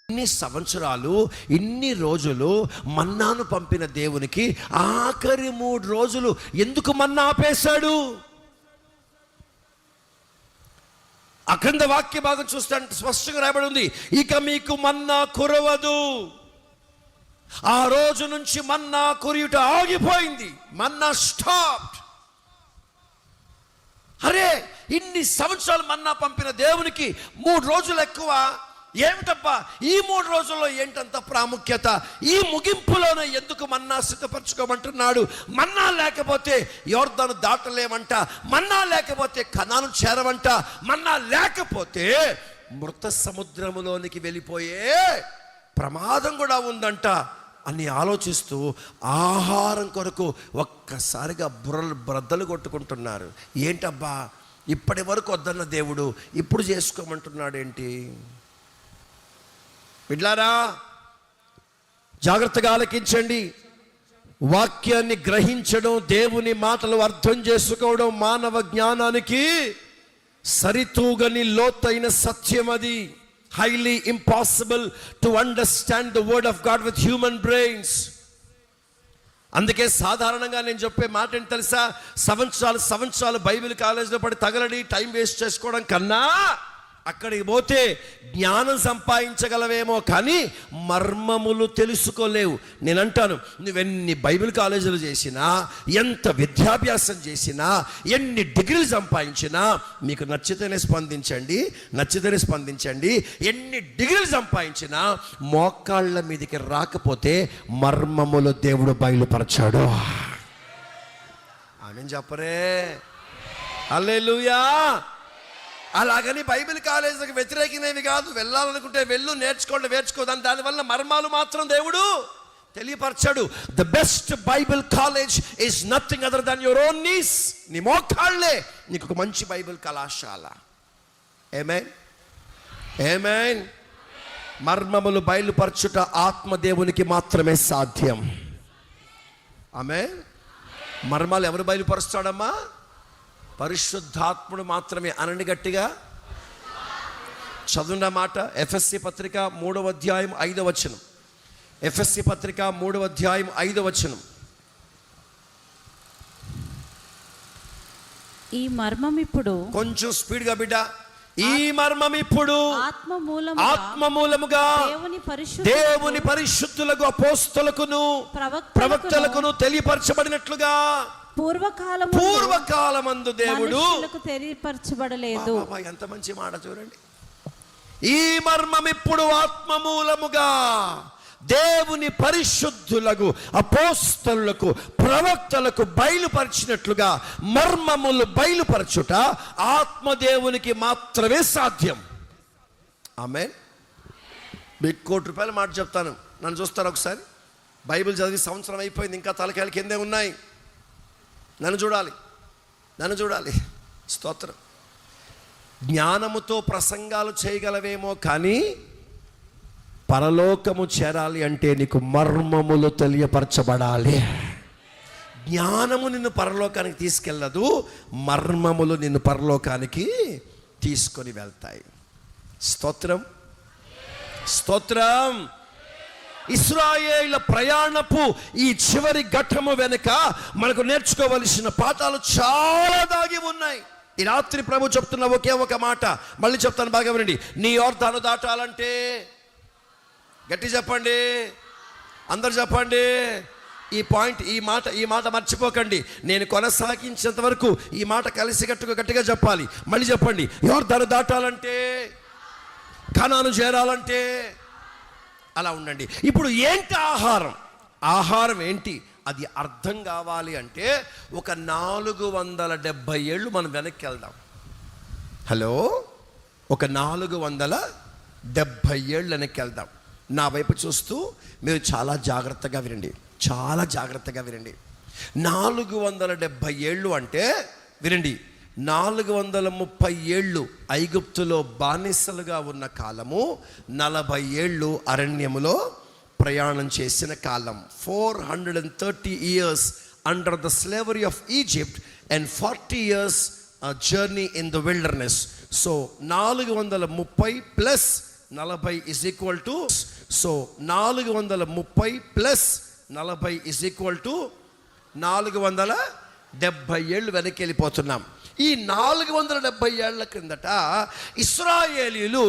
ఇన్ని సంవత్సరాలు ఇన్ని రోజులు మన్నాను పంపిన దేవునికి ఆఖరి 3 రోజులు ఎందుకు మన్నా ఆపేశాడు? అఖండ వాక్య భాగం చూస్తే స్పష్టంగా రాయబడి ఉంది, ఇక మీకు మన్నా కురవదు. ఆ రోజు నుంచి మన్నా కురియుట ఆగిపోయింది. మన్నా స్టాప్డ్. అరే, ఇన్ని సంవత్సరాలు మన్నా పంపిన దేవునికి 3 రోజులు ఎక్కువ ఏమిటబ్బా? ఈ 3 రోజుల్లో ఏంటంత ప్రాముఖ్యత? ఈ ముగింపులోనే ఎందుకు మన్నా సిద్ధపరచుకోమంటున్నాడు? మన్నా లేకపోతే యోర్దాను దాటలేమంట, మన్నా లేకపోతే కనాను చేరవంట, మన్నా లేకపోతే మృత సముద్రములోనికి వెళ్ళిపోయే ప్రమాదం కూడా ఉందంట అని ఆలోచిస్తూ ఆహారం కొరకు ఒక్కసారిగా బ్రద్దలు కొట్టుకుంటున్నారు. ఏంటబ్బా, ఇప్పటి వరకు వద్దన్న దేవుడు ఇప్పుడు చేసుకోమంటున్నాడు ఏంటి? బిడ్లారా, జాగ్రత్తగా ఆలకించండి. వాక్యాన్ని గ్రహించడం, దేవుని మాటలు అర్థం చేసుకోవడం మానవ జ్ఞానానికి సరితూగని లోతైన సత్యం. అది highly impossible to understand the word of God with human brains. అందుకే సాధారణంగా నేను చెప్పే మాట ఏంటి తెలుసా? సంవత్సరాలు బైబిల్ కాలేజీలో పడి తగలడి టైం వేస్ట్ చేసుకోవడం కన్నా అక్కడికి పోతే జ్ఞానం సంపాదించగలవేమో కానీ మర్మములు తెలుసుకోలేవు. నేను అంటాను, నువ్వెన్ని బైబిల్ కాలేజీలు చేసినా, ఎంత విద్యాభ్యాసం చేసినా, ఎన్ని డిగ్రీలు సంపాదించినా, మీకు నచ్చితేనే స్పందించండి. ఎన్ని డిగ్రీలు సంపాదించినా మోకాళ్ళ మీదకి రాకపోతే మర్మములు దేవుడు బయలుపరచాడు. ఆమేన్ చెప్పరే? హల్లెలూయా. అలాగని బైబిల్ కాలేజీకి వ్యతిరేకినవి కాదు. వెళ్ళాలనుకుంటే వెళ్ళు, నేర్చుకోదాని దానివల్ల మర్మాలు మాత్రం దేవుడు తెలియపరచాడు. The best Bible college is nothing other than your own knees. నీ మోకాళ్ళే నీకు ఒక మంచి బైబిల్ కళాశాల. ఆమేన్. మర్మములు బయలుపరచుట ఆత్మదేవునికి మాత్రమే సాధ్యం. ఆమేన్. మర్మాలు ఎవరు బయలుపరుస్తాడమ్మా? పరిశుద్ధాత్ముడు మాత్రమే. అనండి గట్టిగా, చదువున్న మాట. ఎఫెస్సీ పత్రిక 3వ అధ్యాయం 5వ వచనం. ఎఫెస్సీ పత్రిక 3వ అధ్యాయం 5వ వచనం. ఈ మర్మం ఇప్పుడు, కొంచెం స్పీడ్గా బిడ్డ. ఈ మర్మం ఇప్పుడు ఆత్మమూలముగా దేవుని పరిశుద్ధులకు అపోస్తలుకును ప్రవక్తలకును తెలియపరచబడినట్లుగా పూర్వకాలమందు దేవుడు తెలియపరచబడలేదు. ఎంత మంచి మాట చూడండి. ఈ మర్మం ఇప్పుడు ఆత్మమూలముగా దేవుని పరిశుద్ధులకు అపోస్తలులకు ప్రవక్తలకు బయలుపరిచినట్లుగా మర్మములు బయలుపరచుట ఆత్మదేవునికి మాత్రమే సాధ్యం. ఆమేన్. మీకు ₹1,00,00,000 మాట చెప్తాను, నన్ను చూస్తారు ఒకసారి. బైబిల్ చదివి సంవత్సరం అయిపోయింది, ఇంకా తలకాయలు కిందే ఉన్నాయి. నన్ను చూడాలి. స్తోత్రం. జ్ఞానముతో ప్రసంగాలు చేయగలవేమో కానీ పరలోకము చేరాలి అంటే నీకు మర్మములు తెలియపరచబడాలి. జ్ఞానము నిన్ను పరలోకానికి తీసుకెళ్ళదు, మర్మములు నిన్ను పరలోకానికి తీసుకొని వెళ్తాయి. స్తోత్రం. ఇశ్రాయేలు ప్రయాణపు ఈ చివరి ఘట్టము వెనుక మనకు నేర్చుకోవలసిన పాఠాలు చాలా దాగి ఉన్నాయి. ఈ రాత్రి ప్రభు చెప్తున్న ఒకే ఒక మాట మళ్ళీ చెప్తాను, బాగా వినండి. నీ యోర్దాను దాటాలంటే, గట్టి చెప్పండి, అందరు చెప్పండి. ఈ మాట మర్చిపోకండి. నేను కొనసాగించేంత వరకు ఈ మాట గట్టిగా చెప్పాలి. మళ్ళీ చెప్పండి. యోర్దాను దాటాలంటే, కనాను చేరాలంటే, అలా ఉండండి. ఇప్పుడు ఏంటి ఆహారం ఏంటి? అది అర్థం కావాలి అంటే ఒక 470 ఏళ్ళు మనం వెనక్కి వెళ్దాం. హలో, ఒక 470 ఏళ్ళు వెనక్కి వెళ్దాం. నా వైపు చూస్తూ మీరు చాలా జాగ్రత్తగా వినండి. 470 ఏళ్ళు అంటే వినండి, 430 ఏళ్ళు ఐగుప్తులో బానిసలుగా ఉన్న కాలము, 40 ఏళ్ళు అరణ్యములో ప్రయాణం చేసిన కాలం. 430 years under the slavery of Egypt and 40 years journey in the wilderness. So 430 plus 40 is equal to, so 430 plus 40 is equal to 470 ఏళ్ళు వెనక్కి వెళ్ళిపోతున్నాం. ఈ 470 ఏళ్ల క్రిందట ఇశ్రాయేలీయులు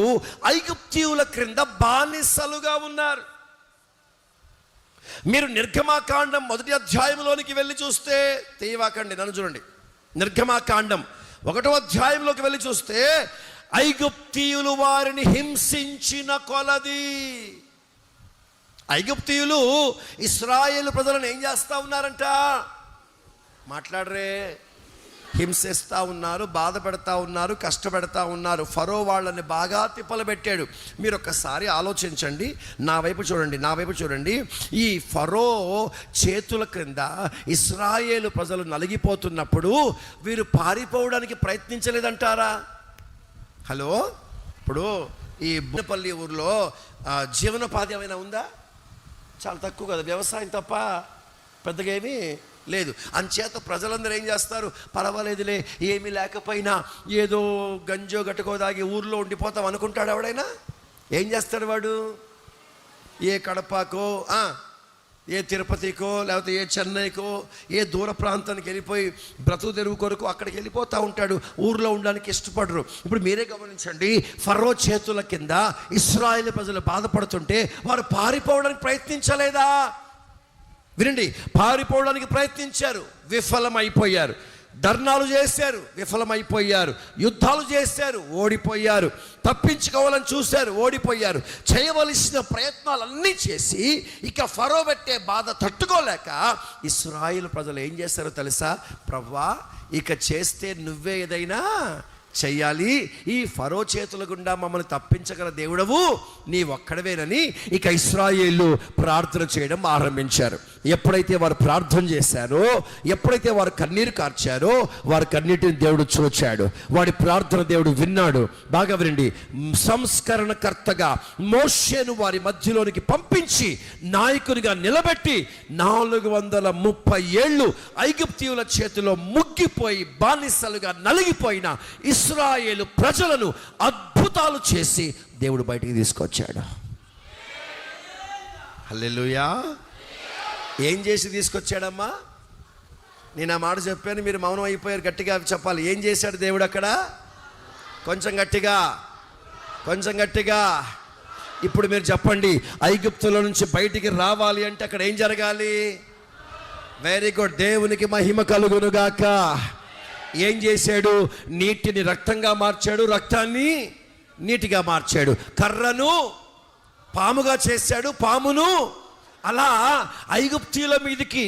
ఐగుప్తీయుల క్రింద బానిసలుగా ఉన్నారు. మీరు నిర్గమాకాండం 1వ అధ్యాయంలోనికి వెళ్ళి చూస్తే, తీయవాకండి నన్ను చూడండి, నిర్గమాకాండం 1వ అధ్యాయంలోకి వెళ్ళి చూస్తే ఐగుప్తీయులు వారిని హింసించిన కొలది, ఐగుప్తీయులు ఇశ్రాయేలు ప్రజలను ఏం చేస్తూ ఉన్నారంట, మాట్లాడరే, హింసిస్తూ ఉన్నారు, బాధ పెడతా ఉన్నారు, కష్టపెడతా ఉన్నారు. ఫరో వాళ్ళని బాగా తిప్పలు పెట్టాడు. మీరు ఒక్కసారి ఆలోచించండి, నా వైపు చూడండి. ఈ ఫరో చేతుల క్రింద ఇశ్రాయేలు ప్రజలు నలిగిపోతున్నప్పుడు వీరు పారిపోవడానికి ప్రయత్నించలేదంటారా? హలో, ఇప్పుడు ఈ బున్నపల్లి ఊర్లో జీవనోపాధి ఏమైనా ఉందా? చాలా తక్కువ కదా, వ్యవసాయం తప్ప పెద్దగా ఏమీ లేదు. అంచేత ప్రజలందరూ ఏం చేస్తారు, పర్వాలేదులే ఏమీ లేకపోయినా ఏదో గంజో గట్టుకో దాగి ఊర్లో ఉండిపోతాం అనుకుంటాడు. ఎవడైనా ఏం చేస్తాడు, వాడు ఏ కడపకో ఏ తిరుపతికో లేకపోతే ఏ చెన్నైకో ఏ దూర ప్రాంతానికి వెళ్ళిపోయి బ్రతుకు తెరువు కొరకు అక్కడికి వెళ్ళిపోతూ ఉంటాడు. ఊర్లో ఉండడానికి ఇష్టపడరు. ఇప్పుడు మీరే గమనించండి, ఫరో చేతుల కింద ఇశ్రాయేలు ప్రజలు బాధపడుతుంటే వారు పారిపోవడానికి ప్రయత్నించలేదా? వినండి, పారిపోవడానికి ప్రయత్నించారు, విఫలమైపోయారు. ధర్నాలు చేశారు, విఫలమైపోయారు. యుద్ధాలు చేశారు, ఓడిపోయారు. తప్పించుకోవాలని చూశారు, ఓడిపోయారు. చేయవలసిన ప్రయత్నాలన్నీ చేసి ఇక ఫరో పెట్టే బాధ తట్టుకోలేక ఇశ్రాయేలు ప్రజలు ఏం చేశారో తెలుసా? ప్రభువా, ఇక చేస్తే నువ్వే ఏదైనా చెయ్యాలి, ఈ ఫరో చేతుల గుండా మమ్మల్ని తప్పించగల దేవుడవు నీ ఒక్కడవేనని ఇక ఇశ్రాయేలు ప్రార్థన చేయడం ఆరంభించారు. ఎప్పుడైతే వారు ప్రార్థన చేశారో, ఎప్పుడైతే వారు కన్నీరు కార్చారో, వారి కన్నీటిని దేవుడు చూచాడు. వాడి ప్రార్థన దేవుడు విన్నాడు. బాగా వినండి, సంస్కరణకర్తగా మోషేను వారి మధ్యలోనికి పంపించి నాయకునిగా నిలబెట్టి 430 ఏళ్ళు ఐగుప్తీయుల చేతిలో ముగ్గిపోయి బానిసలుగా నలిగిపోయిన ఇశ్రాయేలు ప్రజలను అద్భుతాలు చేసి దేవుడు బయటికి తీసుకొచ్చాడు. హల్లెలూయా. ఏం చేసి తీసుకొచ్చాడమ్మా? నేను ఆ మాట చెప్పాను, మీరు మౌనం అయిపోయారు. గట్టిగా చెప్పాలి, ఏం చేశాడు దేవుడు అక్కడ? కొంచెం గట్టిగా ఇప్పుడు మీరు చెప్పండి, ఐగుప్తుల నుంచి బయటికి రావాలి అంటే అక్కడ ఏం జరగాలి? వెరీ గుడ్, దేవునికి మహిమ కలుగునుగాక. ఏం చేశాడు? నీటిని రక్తంగా మార్చాడు, రక్తాన్ని నీటిగా మార్చాడు. కర్రను పాముగా చేశాడు, పామును. అలా ఐగుప్తీయుల మీదకి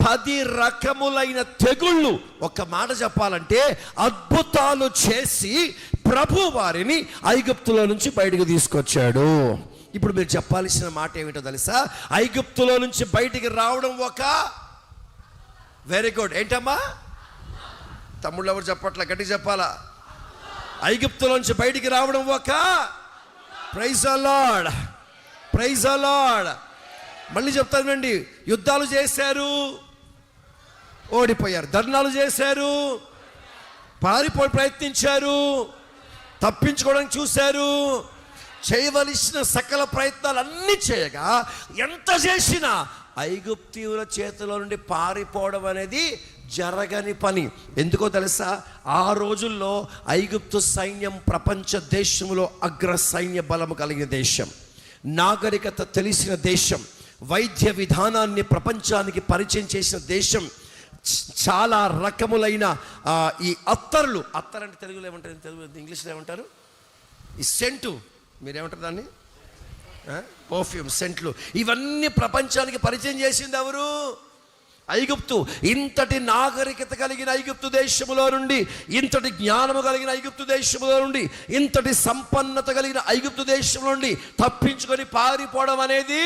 10 రకములైన తెగుళ్ళు, ఒక మాట చెప్పాలంటే అద్భుతాలు చేసి ప్రభు వారిని ఐగుప్తుల నుంచి బయటకు తీసుకొచ్చాడు. ఇప్పుడు మీరు చెప్పాల్సిన మాట ఏమిటో తెలుసా? ఐగుప్తుల నుంచి బయటికి రావడం ఒక, వెరీ గుడ్, ఏంటమ్మా? తమ్ముళ్ళు ఎవరు చెప్పట్లా, గట్టిగా చెప్పాలా? ఐగుప్తులోంచి బయటికి రావడం ఒక, praise the lord, praise the lord. మళ్ళీ చెప్తానండి, యుద్ధాలు చేశారు, ఓడిపోయారు. ధర్నాలు చేశారు, పారిపోయి ప్రయత్నించారు, తప్పించుకోవడానికి చూశారు. చేయవలసిన సకల ప్రయత్నాలు అన్నీ చేయగా ఎంత చేసినా ఐగుప్తీయుల చేతిలో నుండి పారిపోవడం అనేది జరగని పని. ఎందుకో తెలుసా? ఆ రోజుల్లో ఐగుప్తు సైన్యం ప్రపంచ దేశంలో అగ్ర సైన్య బలము కలిగిన దేశం, నాగరికత తెలిసిన దేశం, వైద్య విధానాన్ని ప్రపంచానికి పరిచయం చేసిన దేశం. చాలా రకములైన ఈ అత్తర్లు, అత్తర్ అంటే తెలుగులో ఏమంటారు, తెలుగు ఇంగ్లీష్లో ఏమంటారు? ఈ సెంటు, మీరేమంటారు దాన్ని? పర్ఫ్యూమ్, సెంట్లు, ఇవన్నీ ప్రపంచానికి పరిచయం చేసింది ఎవరు? ఐగుప్తు. ఇంతటి నాగరికత కలిగిన ఐగుప్తు దేశములో నుండి, ఇంతటి జ్ఞానము కలిగిన ఐగుప్తు దేశములో నుండి, ఇంతటి సంపన్నత కలిగిన ఐగుప్తు దేశం నుండి తప్పించుకొని పారిపోవడం అనేది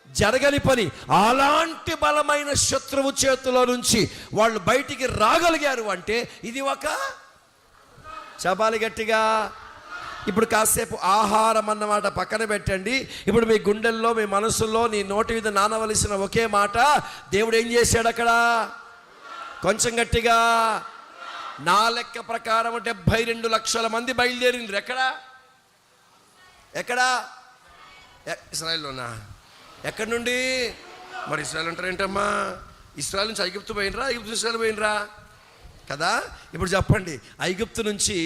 జరగని పని. అలాంటి బలమైన శత్రువు చేతిలో నుంచి వాళ్ళు బయటికి రాగలిగారు అంటే ఇది ఒక, చెప్పాలి గట్టిగా. ఇప్పుడు కాసేపు ఆహారం అన్నమాట పక్కన పెట్టండి. ఇప్పుడు మీ గుండెల్లో, మీ మనసులో, నీ నోటి మీద నానవలసిన ఒకే మాట, దేవుడు ఏం చేశాడు అక్కడ? కొంచెం గట్టిగా. నా లెక్క ప్రకారం 72 లక్షల మంది బయలుదేరిండ్రు. ఎక్కడా? ఇశ్రాయేల్లోనా? ఎక్కడి నుండి? మరి ఇశ్రాయేల్ అంటారు ఏంటమ్మా? ఇశ్రాయేల్ నుంచి ఐగుప్తు పోయినరా, ఐగుప్తు ఇశ్రాయేల్ పోయినరా కదా? ఇప్పుడు చెప్పండి, ఐగుప్తు నుంచి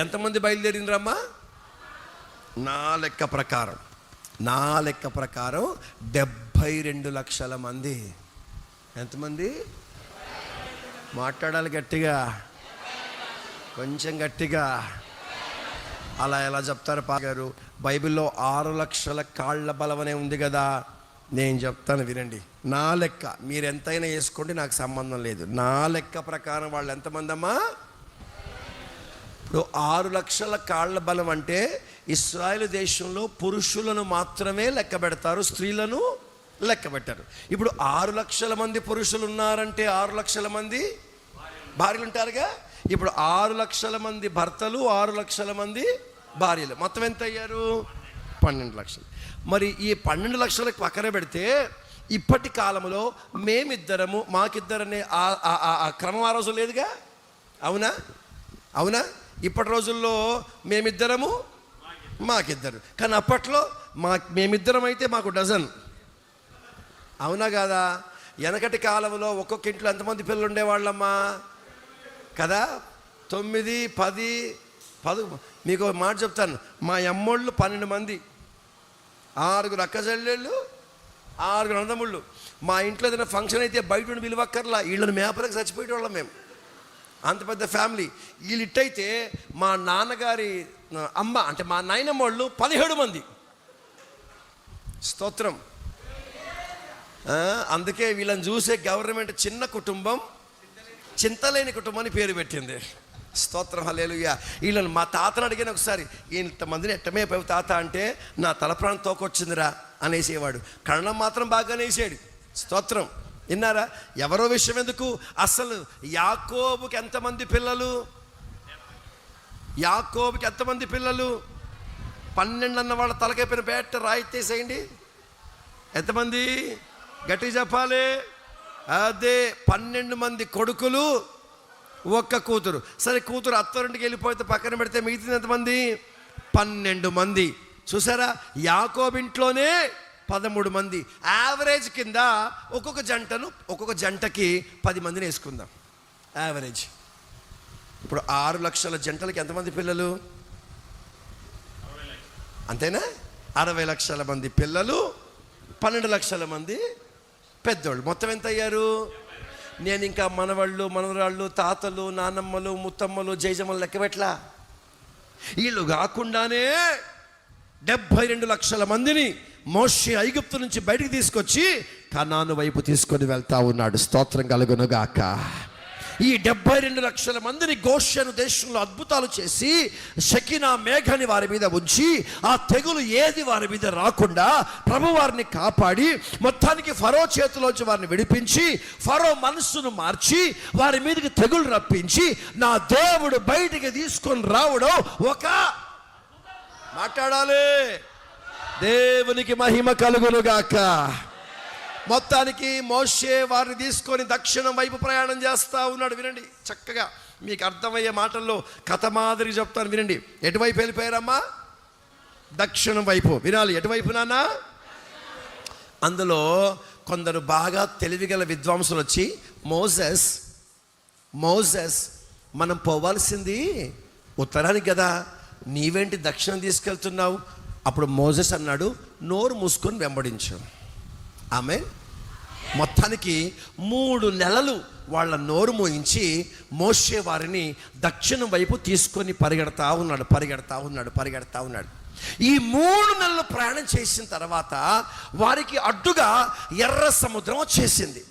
ఎంతమంది బయలుదేరినరమ్మా? నా లెక్క ప్రకారం 72 లక్షల మంది. ఎంతమంది? మాట్లాడాలి గట్టిగా, కొంచెం గట్టిగా. అలా ఎలా చెప్తారు పాగారు? బైబిల్లో 6 లక్షల కాళ్ళ బలం అనే ఉంది కదా. నేను చెప్తాను వినండి. నా లెక్క, మీరు ఎంతైనా వేసుకోండి, నాకు సంబంధం లేదు. నా లెక్క ప్రకారం వాళ్ళు ఎంతమంది అమ్మా? ఇప్పుడు 6 లక్షల కాళ్ళ బలం అంటే ఇశ్రాయేలు దేశంలో పురుషులను మాత్రమే లెక్క పెడతారు, స్త్రీలను లెక్క పెట్టారు. ఇప్పుడు 6 లక్షల మంది పురుషులు ఉన్నారంటే 6 లక్షల మంది భార్యలు ఉంటారుగా. ఇప్పుడు 6 లక్షల మంది భర్తలు, 6 లక్షల మంది భార్యలు, మొత్తం ఎంత అయ్యారు? 12 లక్షలు. మరి ఈ 12 లక్షలకు పక్కన పెడితే ఇప్పటి కాలంలో మేమిద్దరము, మాకిద్దరనే ఆ క్రమం ఆ రోజు లేదుగా. అవునా? ఇప్పటి రోజుల్లో మేమిద్దరము, మాకిద్దరు. కానీ అప్పట్లో మేమిద్దరం అయితే మాకు డజన్. అవునా కాదా? వెనకటి కాలంలో ఒక్కొక్క ఇంట్లో ఎంతమంది పిల్లలు ఉండేవాళ్ళమ్మా కదా? 9, 10. మీకు మాట చెప్తాను, మా అమ్మోళ్ళు 12 మంది, 6 అక్క చెల్లెళ్ళు, 6 అన్నదమ్ముళ్ళు. మా ఇంట్లో ఏదైనా ఫంక్షన్ అయితే బయట నుండి పిలువక్కర్లా, వీళ్ళని మేపలకు చచ్చిపోయేవాళ్ళం మేము. అంత పెద్ద ఫ్యామిలీ. వీళ్ళు ఇట్టయితే మా నాన్నగారి అమ్మ అంటే మా నాయనమ్మ వాళ్ళు 17 మంది. స్తోత్రం. అందుకే వీళ్ళని చూసే గవర్నమెంట్ చిన్న కుటుంబం, చింతలేని కుటుంబం అని పేరు పెట్టింది. స్తోత్రం, హల్లెలూయా. వీళ్ళని మా తాతను అడిగిన ఒకసారి, ఇంతమందిని ఎట్టమే పోయి తాత అంటే, నా తల ప్రాణం తోకొచ్చిందిరా అనేసేవాడు. కరణం మాత్రం బాగానే వేసాడు. స్తోత్రం. విన్నారా? ఎవరో విషయం ఎందుకు? అసలు యాకోబుకి ఎంతమంది పిల్లలు? 12 అన్న వాళ్ళ తలకైపోయిన బేట రాయితేసేయండి. ఎంతమంది? గట్టిగా చెప్పాలి. అదే 12 మంది కొడుకులు, 1 కూతురు. సరే, కూతురు అత్తరింటికి వెళ్ళిపోతే పక్కన పెడితే మిగతా ఎంతమంది? 12 మంది. చూసారా? యాకోబు ఇంట్లోనే 13 మంది. యావరేజ్ కింద ఒక్కొక్క జంటకి 10 మందిని వేసుకుందాం యావరేజ్. ఇప్పుడు 6 లక్షల జంటలకి ఎంతమంది పిల్లలు? అంతేనా? 60 లక్షల మంది పిల్లలు, 12 లక్షల మంది పెద్దోళ్ళు. మొత్తం ఎంత అయ్యారు? నేను ఇంకా మనవాళ్ళు, మనవరాళ్ళు, తాతలు, నానమ్మలు, ముత్తమ్మలు, జైజమ్మలు లెక్క పెట్టలా. వీళ్ళు కాకుండానే 72 లక్షల మందిని మోషే ఐగుప్తు నుంచి బయటికి తీసుకొచ్చి కనాను వైపు తీసుకొని వెళ్తా ఉన్నాడు. స్తోత్రం కలుగునుగాక. ఈ 72 లక్షల మందిని గోషెను దేశంలో అద్భుతాలు చేసి షకినా మేఘాన్ని వారి మీద ఉంచి ఆ తెగులు ఏది వారి మీద రాకుండా ప్రభు వారిని కాపాడి మొత్తానికి ఫరో చేతిలోంచి వారిని విడిపించి ఫరో మనస్సును మార్చి వారి మీదకి తెగులు రప్పించి నా దేవుడు బయటికి తీసుకొని రావడం ఒక మాట్లాడాలి. దేవునికి మహిమ కలుగునుగాక. మొత్తానికి మోషే వారిని తీసుకొని దక్షిణం వైపు ప్రయాణం చేస్తూ ఉన్నాడు. వినండి చక్కగా, మీకు అర్థమయ్యే మాటల్లో కథ మాదిరి చెప్తాను వినండి. ఎటువైపు వెళ్ళిపోయారమ్మా? దక్షిణం వైపు. వినాలి, ఎటువైపు నాన్న? అందులో కొందరు బాగా తెలివిగల విద్వాంసులు వచ్చి, మోసెస్ మనం పోవాల్సింది ఉత్తరానికి కదా, నీవేంటి దక్షిణం తీసుకెళ్తున్నావు? అప్పుడు మోసెస్ అన్నాడు, నోరు మూసుకొని వెంబడించు. ఆమె మొత్తానికి 3 నెలలు వాళ్ళ నోరు మోయించి మోషే వారిని దక్షిణం వైపు తీసుకొని పరిగెడతా ఉన్నాడు. ఈ 3 నెలలు ప్రయాణం చేసిన తర్వాత వారికి అడ్డుగా ఎర్ర సముద్రం వచ్చేసింది.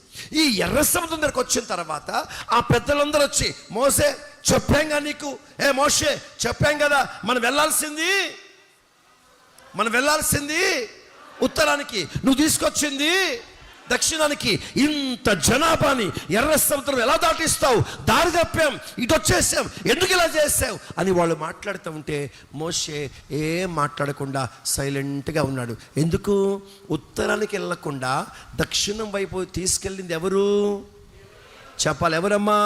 ఈ ఎర్ర సముద్రం దగ్గరకు వచ్చిన తర్వాత ఆ పెద్దలందరూ వచ్చి, మోసే చెప్పాంగా నీకు, మోషే చెప్పాం కదా మనం వెళ్ళాల్సింది ఉత్తరానికి, నువ్వు తీసుకొచ్చింది దక్షిణానికి. ఇంత జనాభాని ఎర్ర సముద్రం ఎలా దాటిస్తావు? దారి తప్పాం, ఇటు వచ్చేసాం, ఎందుకు ఇలా చేసావు అని వాళ్ళు మాట్లాడుతూ ఉంటే మోషే ఏం మాట్లాడకుండా సైలెంట్గా ఉన్నాడు. ఎందుకు? ఉత్తరానికి వెళ్ళకుండా దక్షిణం వైపు తీసుకెళ్ళింది ఎవరు? చెప్పాలి, ఎవరమ్మా?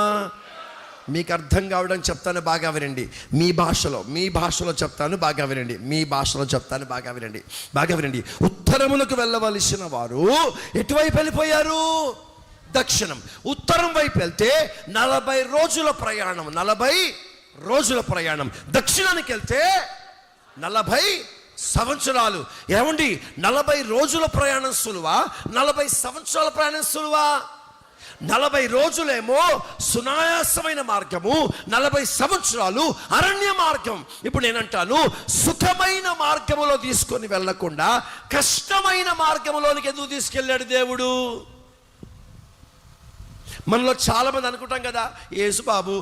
మీకు అర్థం కావడానికి చెప్తాను, బాగా వినండి. మీ భాషలో చెప్తాను, బాగా వినండి. మీ భాషలో చెప్తాను, బాగా వినండి, బాగా వినండి. ఉత్తరములకు వెళ్ళవలసిన వారు ఎటువైపు వెళ్ళిపోయారు? దక్షిణం. ఉత్తరం వైపు వెళ్తే 40 రోజుల ప్రయాణం, 40 రోజుల ప్రయాణం. దక్షిణానికి వెళ్తే 40 సంవత్సరాలు. ఏమండి, 40 రోజుల ప్రయాణం సులువా, 40 సంవత్సరాల ప్రయాణం సులువా? 40 రోజులేమో సునాయాసమైన మార్గము, 40 సంవత్సరాలు అరణ్య మార్గం. ఇప్పుడు నేనంటాను, సుఖమైన మార్గములో తీసుకొని వెళ్ళకుండా కష్టమైన మార్గములోనికి ఎందుకు తీసుకెళ్ళాడు దేవుడు? మనలో చాలామంది అనుకుంటాం కదా, యేసుబాబు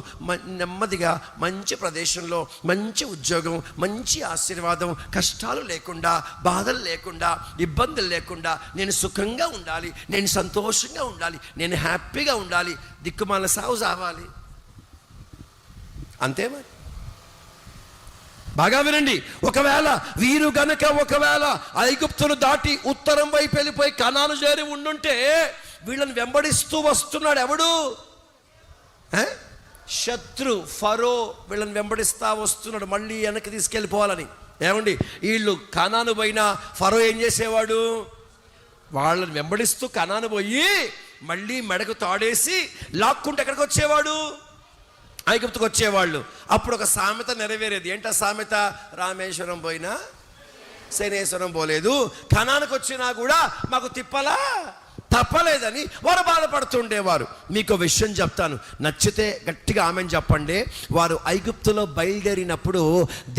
నెమ్మదిగా మంచి ప్రదేశంలో మంచి ఉద్యోగం, మంచి ఆశీర్వాదం, కష్టాలు లేకుండా, బాధలు లేకుండా, ఇబ్బందులు లేకుండా నేను సుఖంగా ఉండాలి, నేను సంతోషంగా ఉండాలి, నేను హ్యాపీగా ఉండాలి, దిక్కుమాల సాగు సావాలి. అంతే మరి. బాగా వినండి. వీరు గనక ఒకవేళ ఐగుప్తును దాటి ఉత్తరం వైపు వెళ్ళిపోయి కనాను చేరి ఉండుంటే వీళ్ళని వెంబడిస్తూ వస్తున్నాడు ఎవడు? శత్రు ఫరో వీళ్ళని వెంబడిస్తా వస్తున్నాడు, మళ్ళీ వెనక్కి తీసుకెళ్ళిపోవాలని. ఏమండి, వీళ్ళు కనాను పోయినా ఫరో ఏం చేసేవాడు? వాళ్ళని వెంబడిస్తూ కనాను పోయి మళ్ళీ మెడకు తాడేసి లాక్కుంటే ఎక్కడికి వచ్చేవాడు? ఐగుప్తుకు వచ్చేవాళ్ళు. అప్పుడు ఒక సామెత నెరవేరేది. ఏంటా సామెత? రామేశ్వరం పోయినా శనేశ్వరం పోలేదు, కనానికి వచ్చినా కూడా మాకు తప్పలేదని వారు బాధపడుతుండేవారు. మీకు విషయం చెప్తాను, నచ్చితే గట్టిగా ఆమెను చెప్పండి. వారు ఐగుప్తులో బయలుదేరినప్పుడు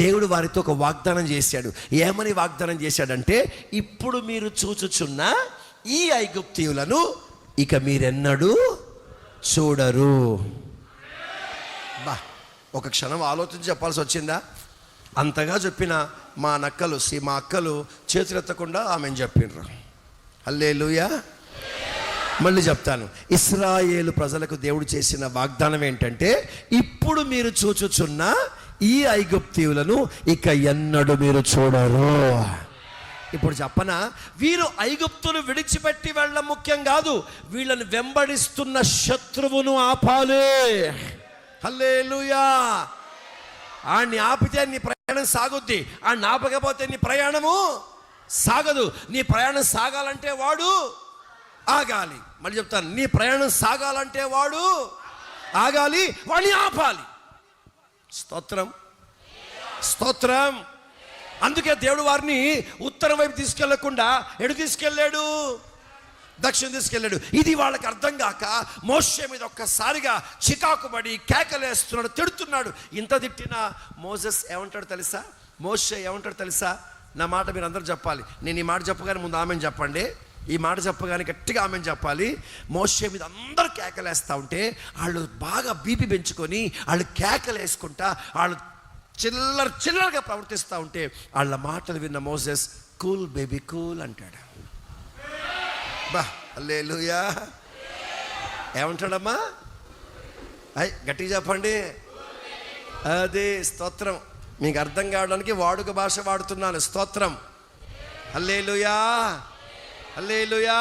దేవుడు వారితో ఒక వాగ్దానం చేశాడు. ఏమని వాగ్దానం చేశాడంటే, ఇప్పుడు మీరు చూచుచున్న ఈ ఐగుప్తీయులను ఇక మీరెన్నడూ చూడరు. ఒక క్షణం ఆలోచించి చెప్పాల్సి వచ్చిందా? అంతగా చెప్పిన మా అక్కలు చేతులెత్తకుండా ఆమెను చెప్పిండ్రు. హల్లెలూయా. మళ్ళీ చెప్తాను, ఇశ్రాయేలు ప్రజలకు దేవుడు చేసిన వాగ్దానం ఏంటంటే, ఇప్పుడు మీరు చూచుచున్న ఈ ఐగుప్తీయులను ఇక ఎన్నడూ మీరు చూడరు. ఇప్పుడు చెప్పనా, వీరు ఐగుప్తును విడిచిపెట్టి వెళ్ళడం ముఖ్యం కాదు, వీళ్ళని వెంబడిస్తున్న శత్రువును ఆపాలి. హల్లెలూయా. ఆడిని ఆపితే నీ ప్రయాణం సాగుద్ది, ఆడిని ఆపకపోతే నీ ప్రయాణము సాగదు. నీ ప్రయాణం సాగాలంటే వాడు ఆగాలి. మళ్ళీ చెప్తాను, నీ ప్రయాణం సాగాలంటే వాడు ఆగాలి, వాడిని ఆపాలి. స్తోత్రం, స్తోత్రం. అందుకే దేవుడు వారిని ఉత్తరం వైపు తీసుకెళ్లకుండా ఎటు తీసుకెళ్ళాడు? దక్షిణం తీసుకెళ్ళాడు. ఇది వాళ్ళకి అర్థం కాక మోషే మీద ఒక్కసారిగా చికాకుబడి కేకలేస్తున్నాడు, తిడుతున్నాడు. ఇంత తిట్టిన మోసెస్ ఏమంటాడు తెలుసా? మోషే ఏమంటాడు తెలుసా? నా మాట మీరు అందరూ చెప్పాలి. నేను ఈ మాట చెప్పగానే ముందు ఆమెను చెప్పండి. ఈ మాట చెప్పగానే గట్టిగా ఆమెను చెప్పాలి. మోషే మీద అందరూ కేకలేస్తూ ఉంటే వాళ్ళు బాగా బీపీ పెంచుకొని వాళ్ళు కేకలేసుకుంటా వాళ్ళు చిల్లరగా ప్రవర్తిస్తూ ఉంటే వాళ్ళ మాటలు విన్న మోసెస్, కూల్ బేబీ కూల్ అంటాడు. హల్లెలూయా. ఏమంటాడమ్మా? గట్టిగా చెప్పండి. అదే స్తోత్రం. మీకు అర్థం కావడానికి వాడుక భాష వాడుతున్నాను. స్తోత్రం. హల్లెలూయా, హల్లెలూయా.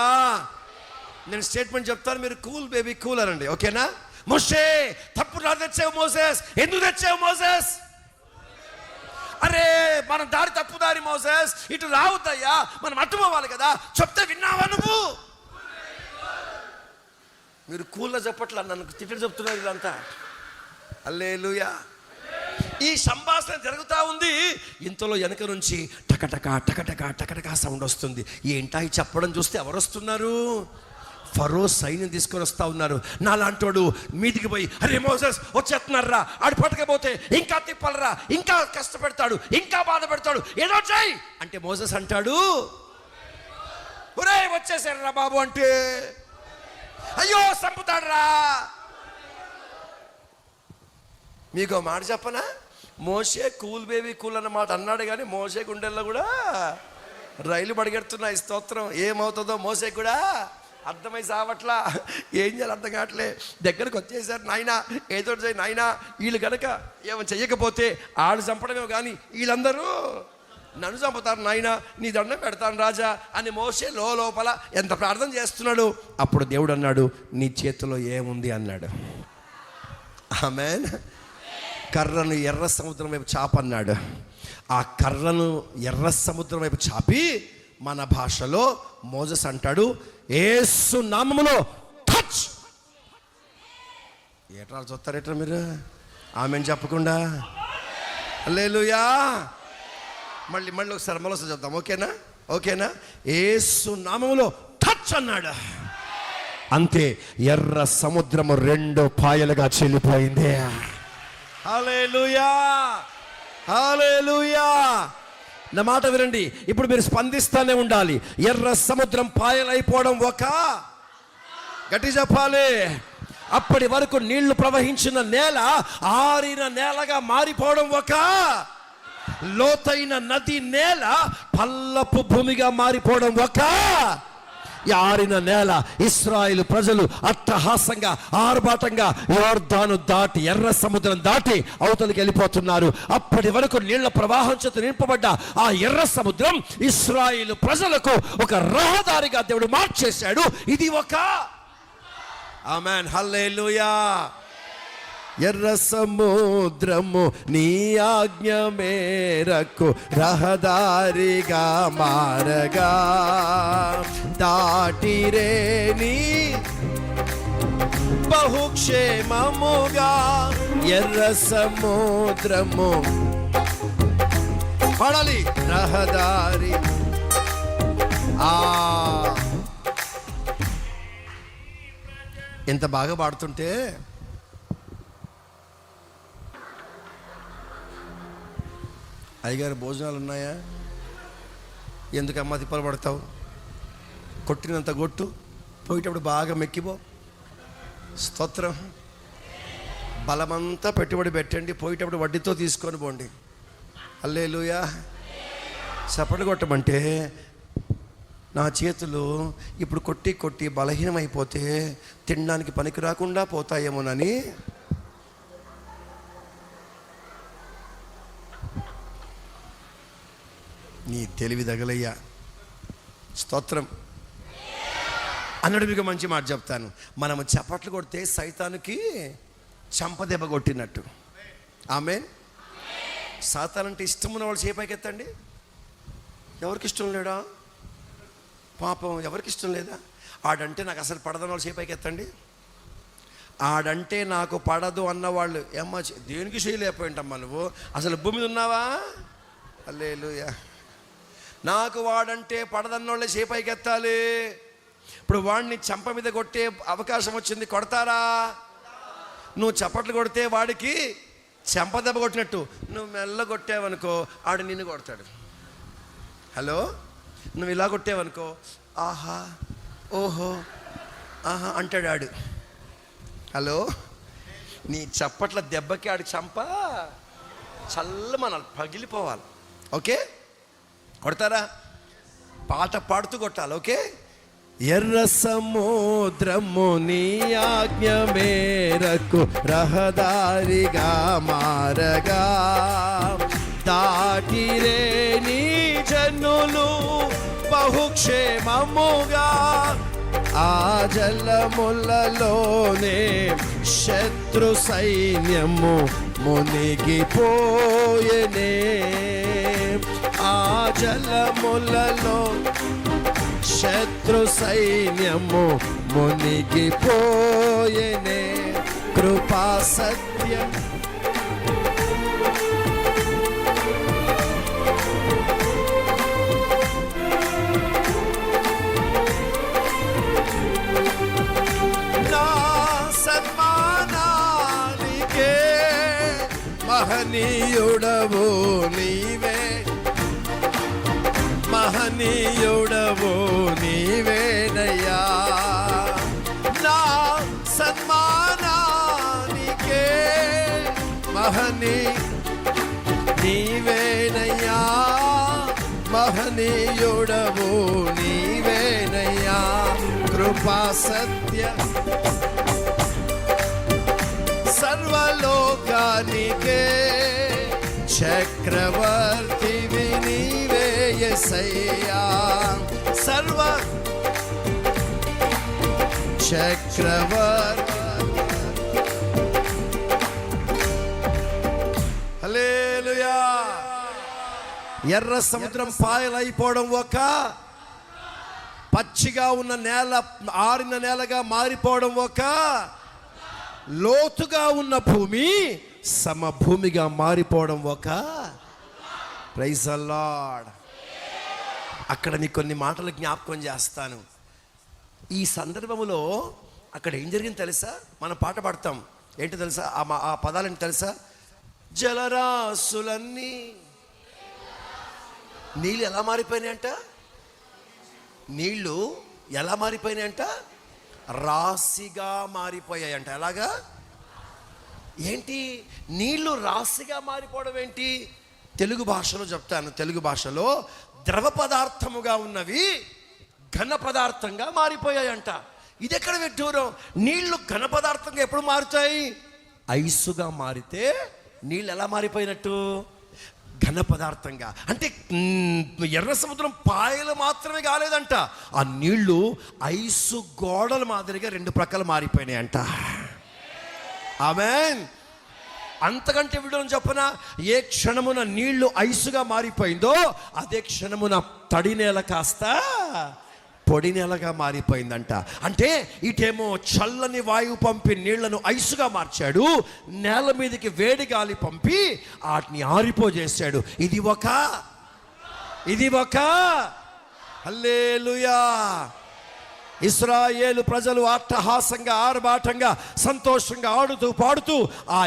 నేను స్టేట్మెంట్ చెప్తాను, మీరు కూల్ బేబీ కూల్ అనండి, ఓకేనా? మోషే తప్పు నా తెచ్చావు మోసెస్. ఎందుకు తెచ్చావు మోసెస్? అరే మన దారి తప్పు దారి మోసెస్, ఇటు రావద్దయ్యా, మనం అటు పోవాలి కదా. చెప్తే విన్నావా నువ్వు? మీరు కూల్గా చెప్పట్లా, నన్ను తిట్టి చెప్తున్నారు వీళ్ళంతా. హల్లెలూయా. ఈ సంభాషణ జరుగుతూ ఉంది. ఇంతలో వెనక నుంచి టకటకా టకటకా టకటకా సౌండ్ వస్తుంది. ఏంటా ఈ చెప్పడం చూస్తే ఎవరు వస్తున్నారు? ఫరో సైన్యం తీసుకొని వస్తూ ఉన్నారు. నాలాంటోడు మీదికి పోయి, అరే మోసెస్ వచ్చేస్తున్నారా, ఆడు పట్టకపోతే ఇంకా తిప్పాలరా, ఇంకా కష్టపెడతాడు, ఇంకా బాధ పెడతాడు, ఏదో చేయి అంటే మోసెస్ అంటాడు, ఒరే వచ్చేసారా బాబు అంటే, అయ్యో చంపుతాడరా. మీకు మాట చెప్పనా? మోషే కూల్ బేబీ కూల్ అన్న మాట అన్నాడు, కానీ మోషే గుండెల్లో కూడా రైలు పడిగెడుతున్నాయి. స్తోత్రం. ఏమవుతుందో మోసే కూడా అర్థమై సావట్లా. ఏం చేయాలి అర్థం కావట్లే. దగ్గరకు వచ్చేసారు. నాయనా ఏదో చేయి నాయనా, వీళ్ళు కనుక ఏమైనా చెయ్యకపోతే వాళ్ళు చంపడమే కానీ వీళ్ళందరూ నన్ను చంపుతారు నాయనా, నీ దండం పెడతాను రాజా అని మోసే లోపల ఎంత ప్రార్థన చేస్తున్నాడు. అప్పుడు దేవుడు అన్నాడు, నీ చేతిలో ఏముంది అన్నాడు. ఆమేన్. కర్రను ఎర్ర సముద్రం వైపు చాపన్నాడు. ఆ కర్రను ఎర్ర సముద్రం వైపు చాపి మన భాషలో మోజెస్ అంటాడు, యేసు నామములో టచ్. ఏట్రా చూస్తారేట్రా మీరు ఆమెను చెప్పకుండా? హల్లెలూయా. మళ్ళీ ఒకసారి చూద్దాం. ఓకేనా? యేసు నామములో టచ్ అన్నాడు. అంతే, ఎర్ర సముద్రము 2 పాయలుగా చెల్లిపోయింది. హల్లెలూయా. నా మాట వినండి. ఇప్పుడు మీరు స్పందిస్తూనే ఉండాలి. ఎర్ర సముద్రం పాయలైపోవడం ఒక, గట్టి చెప్పాలి, అప్పటి వరకు నీళ్లు ప్రవహించిన నేల ఆరిన నేలగా మారిపోవడం ఒక, లోతైన నది నేల పల్లపు భూమిగా మారిపోవడం ఒక, ఆరిన నేల ఇశ్రాయేలు ప్రజలు అట్టహాసంగా ఆర్భాటంగా యోర్దాను దాటి ఎర్ర సముద్రం దాటి అవతలికి వెళ్ళిపోతున్నారు. అప్పటి వరకు నీళ్ల ప్రవాహం చేత నింపబడ్డ ఆ ఎర్ర సముద్రం ఇశ్రాయేలు ప్రజలకు ఒక రహదారిగా దేవుడు మార్చేశాడు. ఇది ఒక, ఆమేన్, హల్లెలూయా. ఎర్ర సముద్రము నీ ఆజ్ఞ మేరకు రహదారిగా మారగా, దాటిరేని బహుక్షేమముగా. ఎర్ర సముద్రము పడాలి రహదారి. ఎంత బాగా పాడుతుంటే అయ్యగారు భోజనాలు ఉన్నాయా? ఎందుకమ్మా తిప్పలు పడతావు? కొట్టినంత కొట్టు, పోయేటప్పుడు బాగా మెక్కిపో. స్తోత్రం. బలమంతా పెట్టుబడి పెట్టండి, పోయేటప్పుడు వడ్డీతో తీసుకొని పోండి. హల్లెలూయా. చప్పట్లు కొట్టమంటే నా చేతులు ఇప్పుడు కొట్టి బలహీనమైపోతే తినడానికి పనికి రాకుండా పోతాయేమోనని నీ తెలివి తగలయ్యా. స్తోత్రం అన్నాడు. మీకు మంచి మాట చెప్తాను. మనము చప్పట్లు కొడితే సైతానికి చంపదెబ్బ కొట్టినట్టు. ఆమేన్. సాతానంటే ఇష్టం ఉన్న వాళ్ళు చేపైకి ఎత్తండి. ఎవరికి ఇష్టం లేడా? పాపం ఎవరికి ఇష్టం లేదా? ఆడంటే నాకు అసలు పడదని వాళ్ళు చేపైకి ఎత్తండి. ఆడంటే నాకు పడదు అన్నవాళ్ళు ఏమ్మా దేనికి చేయలేకపోయింటమ్మా నువ్వు? అసలు భూమి మీద ఉన్నావా? హల్లెలూయా. నాకు వాడంటే పడదన్నోళ్ళే చేపైకి ఎత్తాలి. ఇప్పుడు వాడిని చెంప మీద కొట్టే అవకాశం వచ్చింది, కొడతారా? నువ్వు చప్పట్లు కొడితే వాడికి చెంప దెబ్బ కొట్టినట్టు. నువ్వు మెల్ల కొట్టావనుకో ఆడు నిన్ను కొడతాడు. హలో, నువ్వు ఇలా కొట్టావనుకో ఆహా ఓహో ఆహా అంటాడు ఆడు. హలో, నీ చప్పట్ల దెబ్బకి ఆడు చంప చల్లమనాలి, పగిలిపోవాలి. ఓకే, కొడతారా? పాట పాడుతూ కొట్టాలి. ఓకే. ఎర్ర సముద్రము నీ ఆజ్ఞ మేరకు రహదారిగా మారగా, దాటిరే నీ జనులు బహుక్షేమముగా. ఆ జలములలోనే శత్రు సైన్యము మునిగిపోయెనే. ఆ జలములలో శత్రు సైన్యము మునిగిపోయెనే. కృపా సత్యం నా సన్మానానికే మహనీయుడవు నీవే, మహనీయుడవు నీవేనయ్యా. నా సన్మానానికే నీవేనయ్యా, మహనీయుడవు నీవేనయ్యా. కృపా సత్య సర్వలోకానికే చక్రవర్తివి నీవే యేసయ్యా. సర్వ చక్రవర్తి ఎర్ర సముద్రం పాయలైపోవడం ఒక, పచ్చిగా ఉన్న నేల ఆరిన నేలగా మారిపోవడం ఒక, లోతుగా ఉన్న భూమి సమభూమిగా మారిపోవడం ఒక. Praise the lord. అక్కడ మీకు కొన్ని మాటలు జ్ఞాపకం చేస్తాను. ఈ సందర్భంలో అక్కడ ఏం జరిగింది తెలుసా? మనం పాట పాడతాం, ఏంటో తెలుసా? ఆ పదాలేంటి తెలుసా? జలరాశులన్నీ నీళ్ళు ఎలా మారిపోయినాయంట? నీళ్ళు ఎలా మారిపోయినాయంట? రాశిగా మారిపోయాయంట. ఎలాగా? ఏంటి నీళ్లు రాశిగా మారిపోవడం ఏంటి? తెలుగు భాషలో చెప్తాను. తెలుగు భాషలో ద్రవ పదార్థముగా ఉన్నవి ఘన పదార్థంగా మారిపోయాయంట. ఇది ఎక్కడ విడ్డూరం? నీళ్లు ఘన పదార్థంగా ఎప్పుడు మారుతాయి? ఐసుగా మారితే నీళ్ళు ఎలా మారిపోయినట్టు? ఘన పదార్థంగా. అంటే ఎర్ర సముద్రం పాయలు మాత్రమే కాలేదంట, ఆ నీళ్లు ఐసు గోడల మాదిరిగా రెండు ప్రక్కలు మారిపోయినాయంట. ఆమేన్. అంతకంటే విడుదల చెప్పనా? ఏ క్షణమున నీళ్లు ఐసుగా మారిపోయిందో అదే క్షణమున తడి నేల కాస్త పొడి నేలగా మారిపోయిందంట. అంటే ఇటేమో చల్లని వాయువు పంపి నీళ్లను ఐసుగా మార్చాడు, నేల మీదకి వేడి గాలి పంపి వాటిని ఆరిపోజేశాడు. ఇది ఒక హల్లెలూయా. ఇశ్రాయేలు ప్రజలు అట్టహాసంగా ఆర్భాటంగా సంతోషంగా ఆడుతూ పాడుతూ ఆ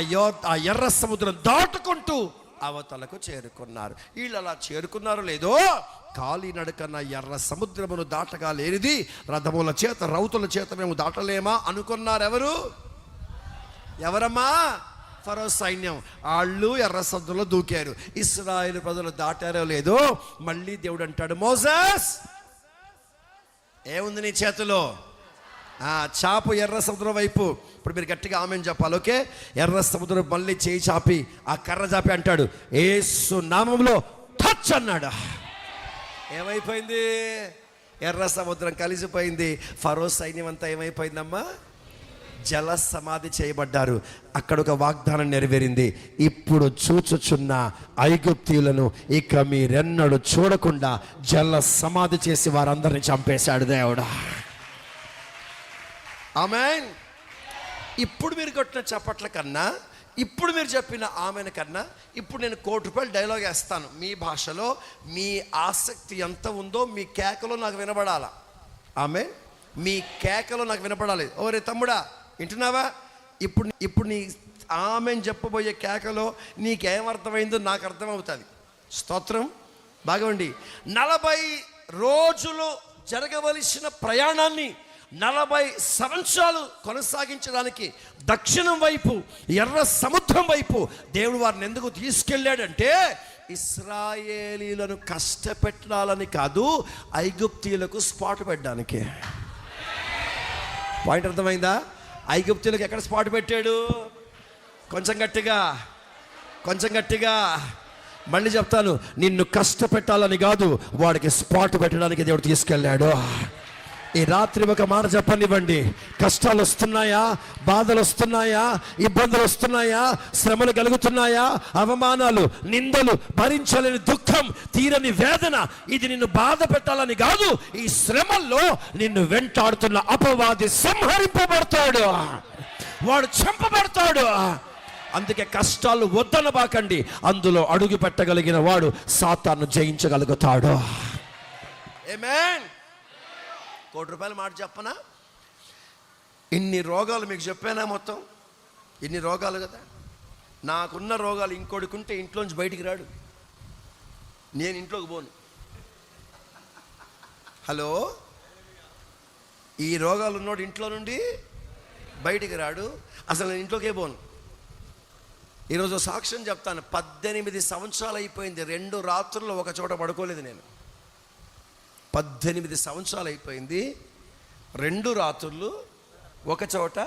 ఎర్ర సముద్రం దాటుకుంటూ అవతలకు చేరుకున్నారు. వీళ్ళు అలా చేరుకున్నారో లేదో, కాలినడకన ఎర్ర సముద్రమును దాటగా లేనిది రథముల చేత రౌతుల చేత మేము దాటలేమా అనుకున్నారు. ఎవరమ్మా? ఫరో సైన్యం. వాళ్ళు ఎర్ర సముద్రంలో దూకారు. ఇశ్రాయేలు ప్రజలు దాటారో లేదో, మళ్ళీ దేవుడు అంటాడు, మోసెస్ ఏముంది నీ చేతిలో? చాపు ఎర్ర సముద్రం వైపు. ఇప్పుడు మీరు గట్టిగా ఆమెను చెప్పాలి. ఓకే? ఎర్ర సముద్రం మళ్ళీ చేయి చాపి ఆ కర్ర చాపి అంటాడు, యేసు నామములో టచ్ అన్నాడు. ఏమైపోయింది? ఎర్ర సముద్రం కలిసిపోయింది. ఫరో సైన్యం అంతా ఏమైపోయిందమ్మా? జల సమాధి చేయబడ్డారు. అక్కడ ఒక వాగ్దానం నెరవేరింది. ఇప్పుడు చూచుచున్న ఐగుప్తీయులను ఇక మీరెన్నడూ చూడకుండా జల సమాధి చేసి వారందరిని చంపేశాడు దేవుడు. ఆమేన్. ఇప్పుడు మీరు కొట్టిన చప్పట్ల కన్నా, ఇప్పుడు మీరు చెప్పిన ఆమెన కన్నా, ఇప్పుడు నేను ₹1,00,00,000 డైలాగ్ వేస్తాను మీ భాషలో. మీ ఆసక్తి ఎంత ఉందో మీ కేకలో నాకు వినపడాలా. ఆమెన్. మీ కేకలో నాకు వినపడాలి. ఓరే తమ్ముడా, వింటున్నావా? ఇప్పుడు నీ ఆమెను చెప్పబోయే కేకలో నీకేమర్థమైందో నాకు అర్థమవుతుంది. స్తోత్రం. బాగోండి. 40 రోజులు జరగవలసిన ప్రయాణాన్ని 40 సంవత్సరాలు కొనసాగించడానికి దక్షిణం వైపు ఎర్ర సముద్రం వైపు దేవుడు వారిని ఎందుకు తీసుకెళ్ళాడంటే, ఇశ్రాయేలీలను కష్టపెట్టాలని కాదు, ఐగుప్తీయులకు స్పాట్ పెట్టడానికి. పాయింట్ అర్థమైందా? ఐగుప్తీయులకు ఎక్కడ స్పాట్ పెట్టాడు? కొంచెం గట్టిగా మళ్ళీ చెప్తాను. నిన్ను కష్టపెట్టాలని కాదు, వాడికి స్పాట్ పెట్టడానికి దేవుడు తీసుకెళ్ళాడు. ఈ రాత్రి ఒక మాట చెప్పనివ్వండి. కష్టాలు వస్తున్నాయా? బాధలు వస్తున్నాయా? ఇబ్బందులు వస్తున్నాయా? శ్రమలు కలుగుతున్నాయా? అవమానాలు, నిందలు, భరించలేని దుఃఖం, తీరని వేదన, ఇది నిన్ను బాధ పెట్టాలని కాదు. ఈ శ్రమల్లో నిన్ను వెంటాడుతున్న అపవాది సంహరింపబడతాడు, వాడు చంపబడతాడు. అందుకే కష్టాలు వద్దనబాకండి. అందులో అడుగు పెట్టగలిగిన వాడు సాతాను జయించగలుగుతాడు. ఆమేన్. ₹1,00,00,000 మాట చెప్పనా? ఇన్ని రోగాలు మీకు చెప్పానా? మొత్తం ఇన్ని రోగాలు కదా. నాకున్న రోగాలు ఇంకోటికి ఉంటే ఇంట్లోంచి బయటికి రాడు, నేను ఇంట్లోకి పోను. హలో, ఈ రోగాలు ఉన్నోడు ఇంట్లో నుండి బయటికి రాడు, అసలు నేను ఇంట్లోకే పోను. ఈరోజు సాక్ష్యం చెప్తాను. 18 సంవత్సరాలు అయిపోయింది, 2 రాత్రుల్లో ఒక చోట పడుకోలేదు నేను. 18 సంవత్సరాలు అయిపోయింది, 2 రాత్రులు ఒక చోట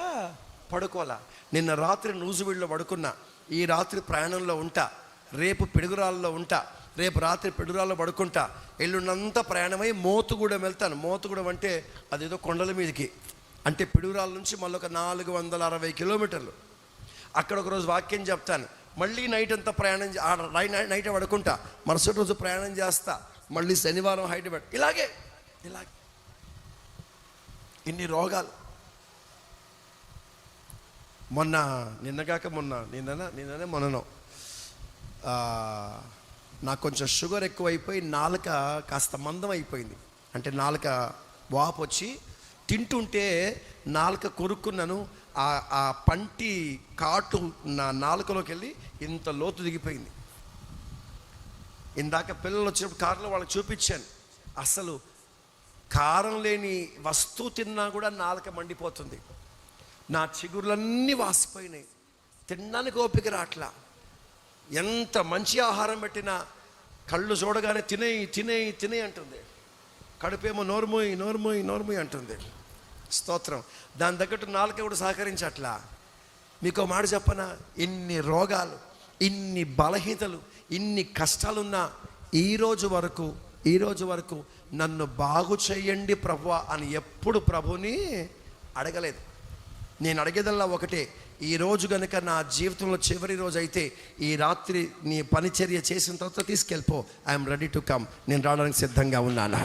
పడుకోలా. నిన్న రాత్రి నూజివీడులో పడుకున్నా, ఈ రాత్రి ప్రయాణంలో ఉంటా, రేపు పిడుగురాల్లో ఉంటా, రేపు రాత్రి పిడుగురాల్లో పడుకుంటా, ఎల్లుండంతా ప్రయాణమై మోతుగూడెం వెళ్తాను. మోతుగూడెం అంటే అదేదో కొండల మీదకి, అంటే పిడుగురాల నుంచి మళ్ళీ ఒక 460 కిలోమీటర్లు. అక్కడ ఒకరోజు వాక్యం చెప్తాను. మళ్ళీ నైట్ అంతా ప్రయాణం నైట్ పడుకుంటా, మరుసటి రోజు ప్రయాణం చేస్తా, మళ్ళీ శనివారం హైదరాబాద్, ఇలాగే ఇన్ని రోగాలు. మొన్ననో నాకు కొంచెం షుగర్ ఎక్కువైపోయి నాలుక కాస్త మందం అయిపోయింది. అంటే నాలుక వాపు వచ్చి తింటుంటే నాలుక కొరుక్కున్నాను. ఆ పంటి కాటు నా నాలుకలోకి వెళ్ళి ఇంత లోతు దిగిపోయింది. ఇందాక పిల్లలు వచ్చినప్పుడు కారులో వాళ్ళకి చూపించాను, అసలు కారం లేని వస్తువు తిన్నా కూడా నాలుక మండిపోతుంది. నా చిగుర్లన్నీ వాసిపోయినాయి, తినడానికి ఓపిక రాట్లా. ఎంత మంచి ఆహారం పెట్టినా కళ్ళు చూడగానే తినే అంటుంది, కడుపేమో నోరుమోయి అంటుంది. స్తోత్రం. దాని తగ్గట్టు నాలుక కూడా సహకరించట్లా. మీకు మాట చెప్పనా, ఇన్ని రోగాలు, ఇన్ని బలహీనతలు, ఇన్ని కష్టాలున్నా ఈ రోజు వరకు నన్ను బాగు చేయండి ప్రభువా అని ఎప్పుడు ప్రభుని అడగలేదు. నేను అడిగేదల్లా ఒకటే, ఈరోజు కనుక నా జీవితంలో చివరి రోజు అయితే ఈ రాత్రి నీ పరిచర్య చేసిన తర్వాత తీసుకెళ్ళిపో, ఐఎమ్ రెడీ టు కమ్, నేను రావడానికి సిద్ధంగా ఉన్నాను.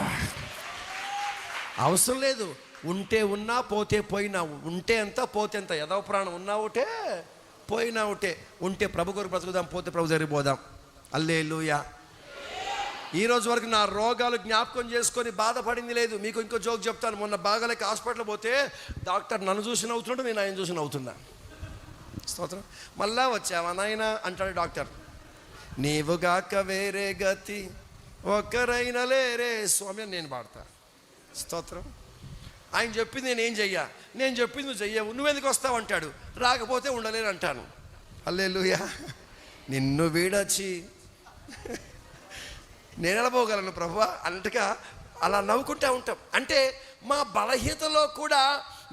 అవసరం లేదు, ఉంటే ఉన్నా పోతే పోయినా, ఉంటే ఎంత పోతే ఎంత, ఎదవ ప్రాణం ఉన్నా ఒకటే పోయినా ఒకటే. ఉంటే ప్రభు కొరకు బ్రతుకుదాం, పోతే ప్రభు జరిగిపోదాం. హల్లెలూయా. ఈ రోజు వరకు నా రోగాలు జ్ఞాపకం చేసుకొని బాధపడింది లేదు. మీకు ఇంకో జోక్ చెప్తాను. మొన్న బాగాలేక హాస్పిటల్ పోతే డాక్టర్ నన్ను చూసి నవ్వుతున్నాడు, నేను ఆయన చూసి నవ్వుతున్నా. స్తోత్రం. మళ్ళా వచ్చావా నాయన అంటాడు డాక్టర్, నీవుగాక వేరే గతి ఒక్కరైనా లేరే స్వామి అని నేను పాడతా. స్తోత్రం. ఆయన చెప్పింది నేనేం చెయ్యా, నేను చెప్పింది నువ్వు చెయ్యవు, నువ్వెందుకు వస్తావు అంటాడు, రాకపోతే ఉండలేను అంటాను. హల్లెలూయా. నిన్ను వీడచి నేను వెళ్ళబోగలను ప్రభువా అన్నట్టుగా అలా నవ్వుకుంటూ ఉంటాం. అంటే మా బలహీనతలో కూడా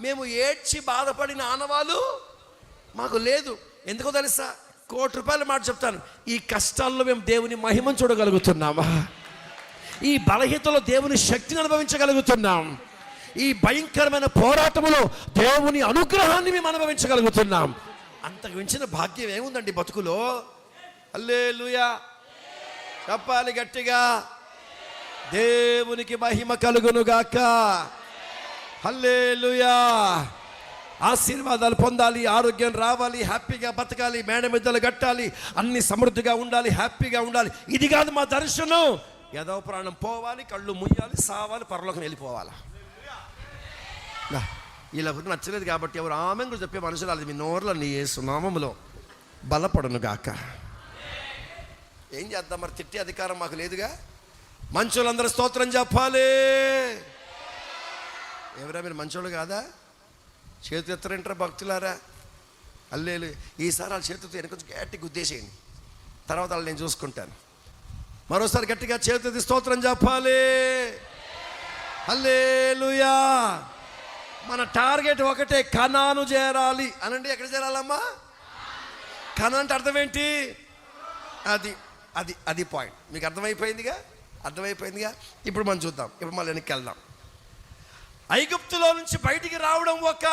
మేము ఏడ్చి బాధపడిన ఆనవాలు మాకు లేదు. ఎందుకో తెలుసా, ₹1,00,00,000 మాట చెప్తాను, ఈ కష్టాల్లో మేము దేవుని మహిమను చూడగలుగుతున్నామా, ఈ బలహీనతలో దేవుని శక్తిని అనుభవించగలుగుతున్నాం, ఈ భయంకరమైన పోరాటంలో దేవుని అనుగ్రహాన్ని మేము అనుభవించగలుగుతున్నాం. అంతకు మించిన భాగ్యం ఏముందండి బతుకులో? హల్లెలూయా. చెప్పాలి గట్టిగా, దేవునికి మహిమ కలుగునుగాక. హల్లెలూయా. ఆశీర్వాదాలు పొందాలి, ఆరోగ్యం రావాలి, హ్యాపీగా బతకాలి, మేడమిద్దలు కట్టాలి, అన్ని సమృద్ధిగా ఉండాలి, హ్యాపీగా ఉండాలి. ఇది కాదు మా దర్శనం. ఏదో ప్రాణం పోవాలి, కళ్ళు ముయ్యాలి, సావాలి, పరలోకం వెళ్ళిపోవాలి. ఇలా నచ్చలేదు కాబట్టి ఎవరు ఆమె కూడా చెప్పే మనుషులు అది మీ నోర్లో నీ యేసు నామములో బలపడును గాక. ఏం చేద్దాం మరి, తిట్టే అధికారం మాకు లేదుగా. మంచోళ్ళందరూ స్తోత్రం చెప్పాలి. ఎవరా మీరు మంచోళ్ళు కాదా? చేతులు ఎత్తరంటారా భక్తులారా? హల్లెలూయా. ఈసారి వాళ్ళ చేతులతో వెనక కొంచెం గట్టి గుద్దేసేయండి, తర్వాత వాళ్ళు నేను చూసుకుంటాను. మరోసారి గట్టిగా చేతులతో స్తోత్రం చెప్పాలి. హల్లెలూయా. మన టార్గెట్ ఒకటే, కనాను చేరాలి అనండి. ఎక్కడ చేరాలమ్మా? కనా అంటే అర్థం ఏంటి? అది అది అది పాయింట్. మీకు అర్థమైపోయిందిగా? ఇప్పుడు మనం చూద్దాం. ఇప్పుడు మళ్ళీ వెనక్కి వెళ్దాం. ఐగుప్తులో నుంచి బయటికి రావడం, ఒక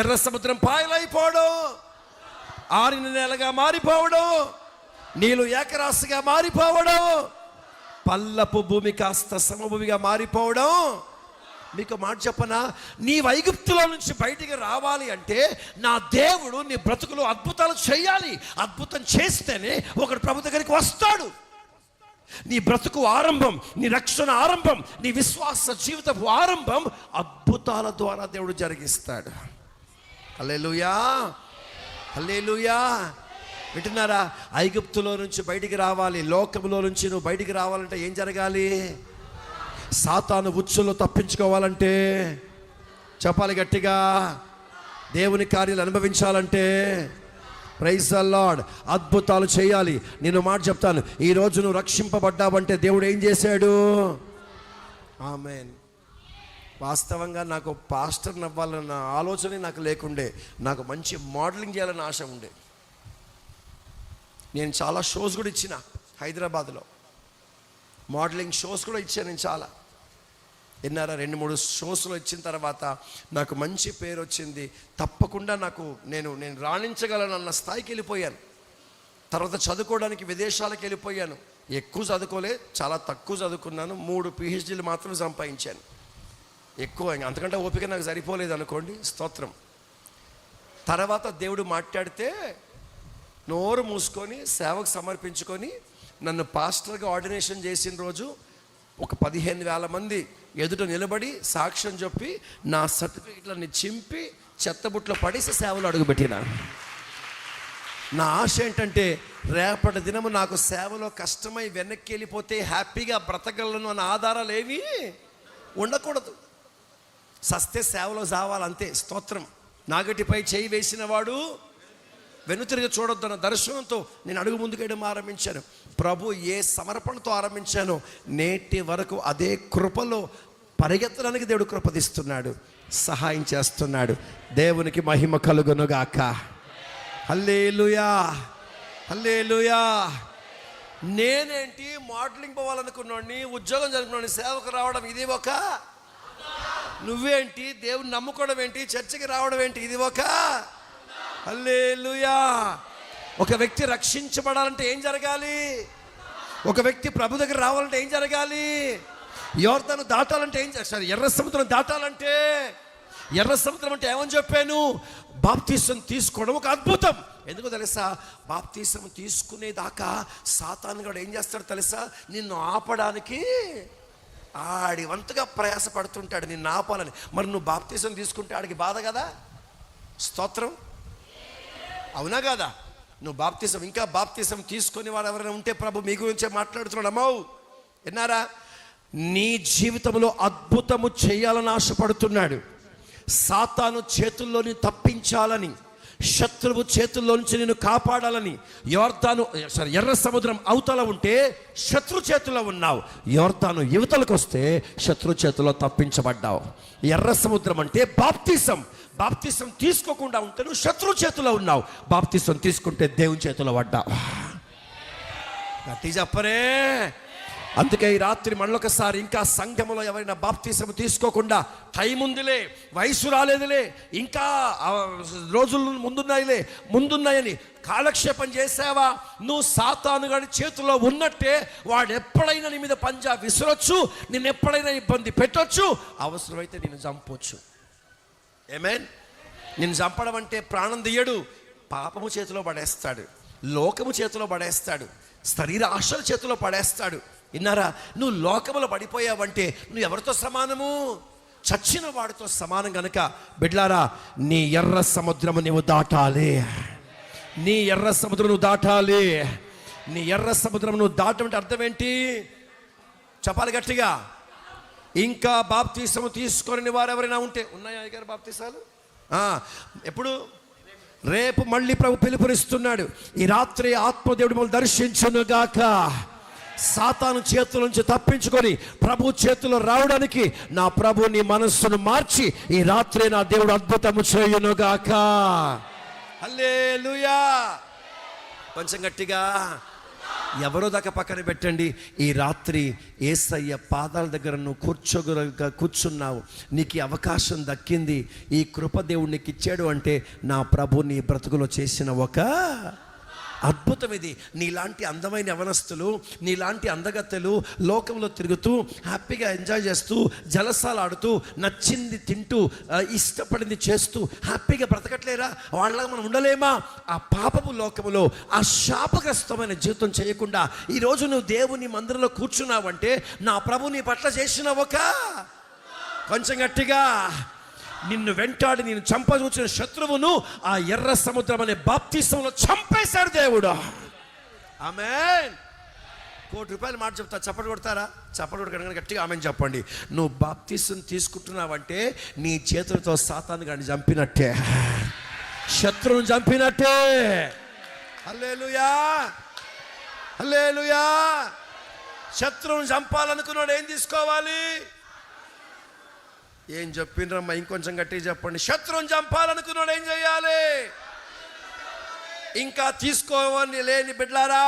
ఎర్ర సముద్రం పాయలైపోవడం, ఆరిన నేలగా మారిపోవడం, నీళ్ళు ఏకరాశిగా మారిపోవడం, పల్లపు భూమి కాస్త సమభూమిగా మారిపోవడం. మీకు మాట చెప్పనా, నీ ఐగుప్తులో నుంచి బయటికి రావాలి అంటే నా దేవుడు నీ బ్రతుకులో అద్భుతాలు చేయాలి. అద్భుతం చేస్తేనే ఒకడు ప్రభు దగ్గరికి వస్తాడు. నీ బ్రతుకు ఆరంభం, నీ రక్షణ ఆరంభం, నీ విశ్వాస జీవితపు ఆరంభం అద్భుతాల ద్వారా దేవుడు జరిగిస్తాడు. హల్లెలూయా. హల్లెలూయా. వింటున్నారా? ఐగుప్తులో నుంచి బయటికి రావాలి, లోకంలో నుంచి నువ్వు బయటికి రావాలంటే ఏం జరగాలి? సాతాను ఉచ్చులో తప్పించుకోవాలంటే, చెప్పాలి గట్టిగా, దేవుని కార్యాలు అనుభవించాలంటే, ప్రైజ్ ద లార్డ్, అద్భుతాలు చేయాలి. నేను మాట చెప్తాను, ఈరోజు నువ్వు రక్షింపబడ్డావంటే దేవుడు ఏం చేశాడు? ఆమేన్. వాస్తవంగా నాకు పాస్టర్ నవ్వాలన్న ఆలోచనే నాకు లేకుండే, నాకు మంచి మోడలింగ్ చేయాలన్న ఆశ ఉండే. నేను చాలా షోస్ కూడా ఇచ్చిన హైదరాబాద్లో, మోడలింగ్ షోస్ కూడా ఇచ్చాను నేను చాలా. విన్నారా? 2-3 షోస్లో ఇచ్చిన తర్వాత నాకు మంచి పేరు వచ్చింది. తప్పకుండా నేను రాణించగలను అన్న స్థాయికి వెళ్ళిపోయాను. తర్వాత చదువుకోవడానికి విదేశాలకు వెళ్ళిపోయాను. ఎక్కువ చదువుకోలే, చాలా తక్కువ చదువుకున్నాను. 3 PhDలు మాత్రం సంపాదించాను. ఎక్కువ అంతకంటే ఓపిక నాకు సరిపోలేదు అనుకోండి. స్తోత్రం. తర్వాత దేవుడు మాట్లాడితే నోరు మూసుకొని సేవకు సమర్పించుకొని నన్ను పాస్టర్గా ఆర్డినేషన్ చేసిన రోజు ఒక 15,000 మంది ఎదుట నిలబడి సాక్ష్యం చెప్పి నా సర్టిఫికెట్లన్నీ చింపి చెత్తబుట్లో పడేసి సేవలు అడుగుపెట్టిన. నా ఆశ ఏంటంటే రేపటి దినము నాకు సేవలో కష్టమై వెనక్కి వెళ్ళిపోతే హ్యాపీగా బ్రతకలను అన్న ఆధారాలు ఏవి ఉండకూడదు. సస్తే సేవలో సావాలంతే. స్తోత్రం. నాగటిపై చేయి వేసిన వాడు వెనుతిరిగి చూడొద్దన్న దర్శనంతో నేను అడుగు ముందుకేయడం ఆరంభించాను. ప్రభు ఏ సమర్పణతో ఆరంభించానో నేటి వరకు అదే కృపలో పరిగెత్తడానికి దేవుడు కృపదిస్తున్నాడు, సహాయం చేస్తున్నాడు. దేవునికి మహిమ కలుగునుగాక. హల్లెలూయా, హల్లెలూయా. నేనేంటి మోడలింగ్ పోవాలనుకున్నాడిని, ఉద్యోగం జరుపుకున్నాడిని, సేవకు రావడం ఇది ఒక, నువ్వేంటి దేవుని నమ్ముకోవడం ఏంటి, చర్చకి రావడం ఏంటి, ఇది ఒక. హల్లెలూయా. ఒక వ్యక్తి రక్షించబడాలంటే ఏం జరగాలి? ఒక వ్యక్తి ప్రభు దగ్గర రావాలంటే ఏం జరగాలి? యోర్దాను దాటాలంటే ఎర్ర సముద్రం దాటాలంటే, ఎర్ర సముద్రం అంటే ఏమని చెప్పాను? బాప్తీసం తీసుకోవడం ఒక అద్భుతం. ఎందుకో తెలుసా? బాప్తీసం తీసుకునేదాకా సాతాను గాడు ఏం చేస్తాడు తెలుసా? నిన్ను ఆపడానికి ఆడి వంతుగా ప్రయాసపడుతుంటాడు నిన్ను ఆపాలని. మరి నువ్వు బాప్తీసం తీసుకుంటే ఆడికి బాధ కదా? స్తోత్రం. అవునా కదా? నువ్వు ఇంకా బాప్తీసం తీసుకొని వారు ఎవరైనా ఉంటే ప్రభు మీ గురించే మాట్లాడుతున్నాడు. అమ్మవు విన్నారా? నీ జీవితంలో అద్భుతము చేయాలని ఆశపడుతున్నాడు. సాతాను చేతుల్లోని తప్పించాలని, శత్రువు చేతుల్లో నుంచి నేను కాపాడాలని. ఎర్ర సముద్రం అవతల ఉంటే శత్రు చేతుల్లో ఉన్నావు. యోర్దాను యువతలకు వస్తే శత్రు చేతుల్లో తప్పించబడ్డావు. ఎర్ర సముద్రం అంటే బాప్తీసం. బాప్తీసం తీసుకోకుండా ఉంటే నువ్వు శత్రు చేతిలో ఉన్నావు. బాప్తీసం తీసుకుంటే దేవుని చేతిలో పడ్డావు. గట్టి చెప్పరే. అందుకే ఈ రాత్రి మళ్ళొకసారి ఇంకా సంఘములో ఎవరైనా బాప్తీసం తీసుకోకుండా, టైం ఉందిలే, వయసు రాలేదులే, ఇంకా రోజులు ముందున్నాయని కాలక్షేపం చేసావా? నువ్వు సాతాను గారి చేతిలో ఉన్నట్టే. వాడు ఎప్పుడైనా నీ మీద పంజా విసరొచ్చు, నిన్ను ఎప్పుడైనా ఇబ్బంది పెట్టొచ్చు, అవసరమైతే నిన్ను చంపొచ్చు. ఆమేన్. నిన్ను చంపడం అంటే ప్రాణం తీయడు, పాపము చేతిలో పడేస్తాడు, లోకము చేతిలో పడేస్తాడు, శరీర ఆశల చేతిలో పడేస్తాడు. విన్నారా? నువ్వు లోకములో పడిపోయావంటే నువ్వు ఎవరితో సమానము? చచ్చిన వాడితో సమానం. గనుక బిడ్లారా, నీ ఎర్ర సముద్రము నువ్వు దాటాలి. నీ ఎర్ర సముద్రం నువ్వు దాటాలి. నీ ఎర్ర సముద్రం నువ్వు దాటమంటే అర్థం ఏంటి చెప్పాలి గట్టిగా. ఇంకా బాప్తీసము తీసుకొని వారు ఎవరైనా ఉంటే, ఉన్నాయా గారు బాప్తీసాలు? ఎప్పుడు? రేపు మళ్ళీ ప్రభు పిలుపునిస్తున్నాడు. ఈ రాత్రి ఆత్మదేవుడు మమ్మల్ని దర్శించునుగాక. సాతాను చేతుల నుంచి తప్పించుకొని ప్రభు చేతుల్లో రావడానికి నా ప్రభు నీ మనస్సును మార్చి ఈ రాత్రి నా దేవుడు అద్భుతము చేయునుగాక. హల్లెలూయా. కొంచెం గట్టిగా. ఎవరో దాకా పక్కన పెట్టండి. ఈ రాత్రి యేసయ్య పాదాల దగ్గర నువ్వు కూర్చున్నావు. నీకు ఈ అవకాశం దక్కింది. ఈ కృప దేవుడు నీకు ఇచ్చాడు అంటే నా ప్రభు నీ బ్రతుకులో చేసిన ఒక అద్భుతం ఇది. నీలాంటి అందమైన యవనస్తులు, నీలాంటి అందగత్తెలు లోకంలో తిరుగుతూ హ్యాపీగా ఎంజాయ్ చేస్తూ జలసాలు ఆడుతూ నచ్చింది తింటూ ఇష్టపడింది చేస్తూ హ్యాపీగా బ్రతకట్లేరా? వాళ్ళగా మనం ఉండలేమా? ఆ పాపపు లోకములో ఆ శాపగ్రస్తమైన జీవితం చేయకుండా ఈరోజు నువ్వు దేవుని మందిరంలో కూర్చున్నావంటే నా ప్రభు నీ పట్ల చేసిన ఒక, కొంచెం గట్టిగా, నిన్ను వెంటాడి నేను చంపజూచిన శత్రువును ఆ ఎర్ర సముద్రం అనే బాప్తీసంలో చంపేశాడు దేవుడు. ఆమేన్. ₹1,00,000 మాట చెప్తా, చప్పట్లు కొడతారా? చప్పట్లు కొట్టగానే గట్టిగా ఆమేన్ చెప్పండి. నువ్వు బాప్తీసం తీసుకుంటున్నావంటే నీ చేతులతో సాతాను గాని చంపినట్టే, శత్రువును చంపినట్టే. హల్లెలూయా, హల్లెలూయా. శత్రువును చంపాలనుకున్నాడు ఏం తీసుకోవాలి? ఏం చెప్పిండ్రమ్మా? ఇంకొంచెం గట్టిగా చెప్పండి. శత్రువుని చంపాలనుకున్నాడు ఏం చేయాలి? ఇంకా తీసుకోవని లేని బిడ్డలారా,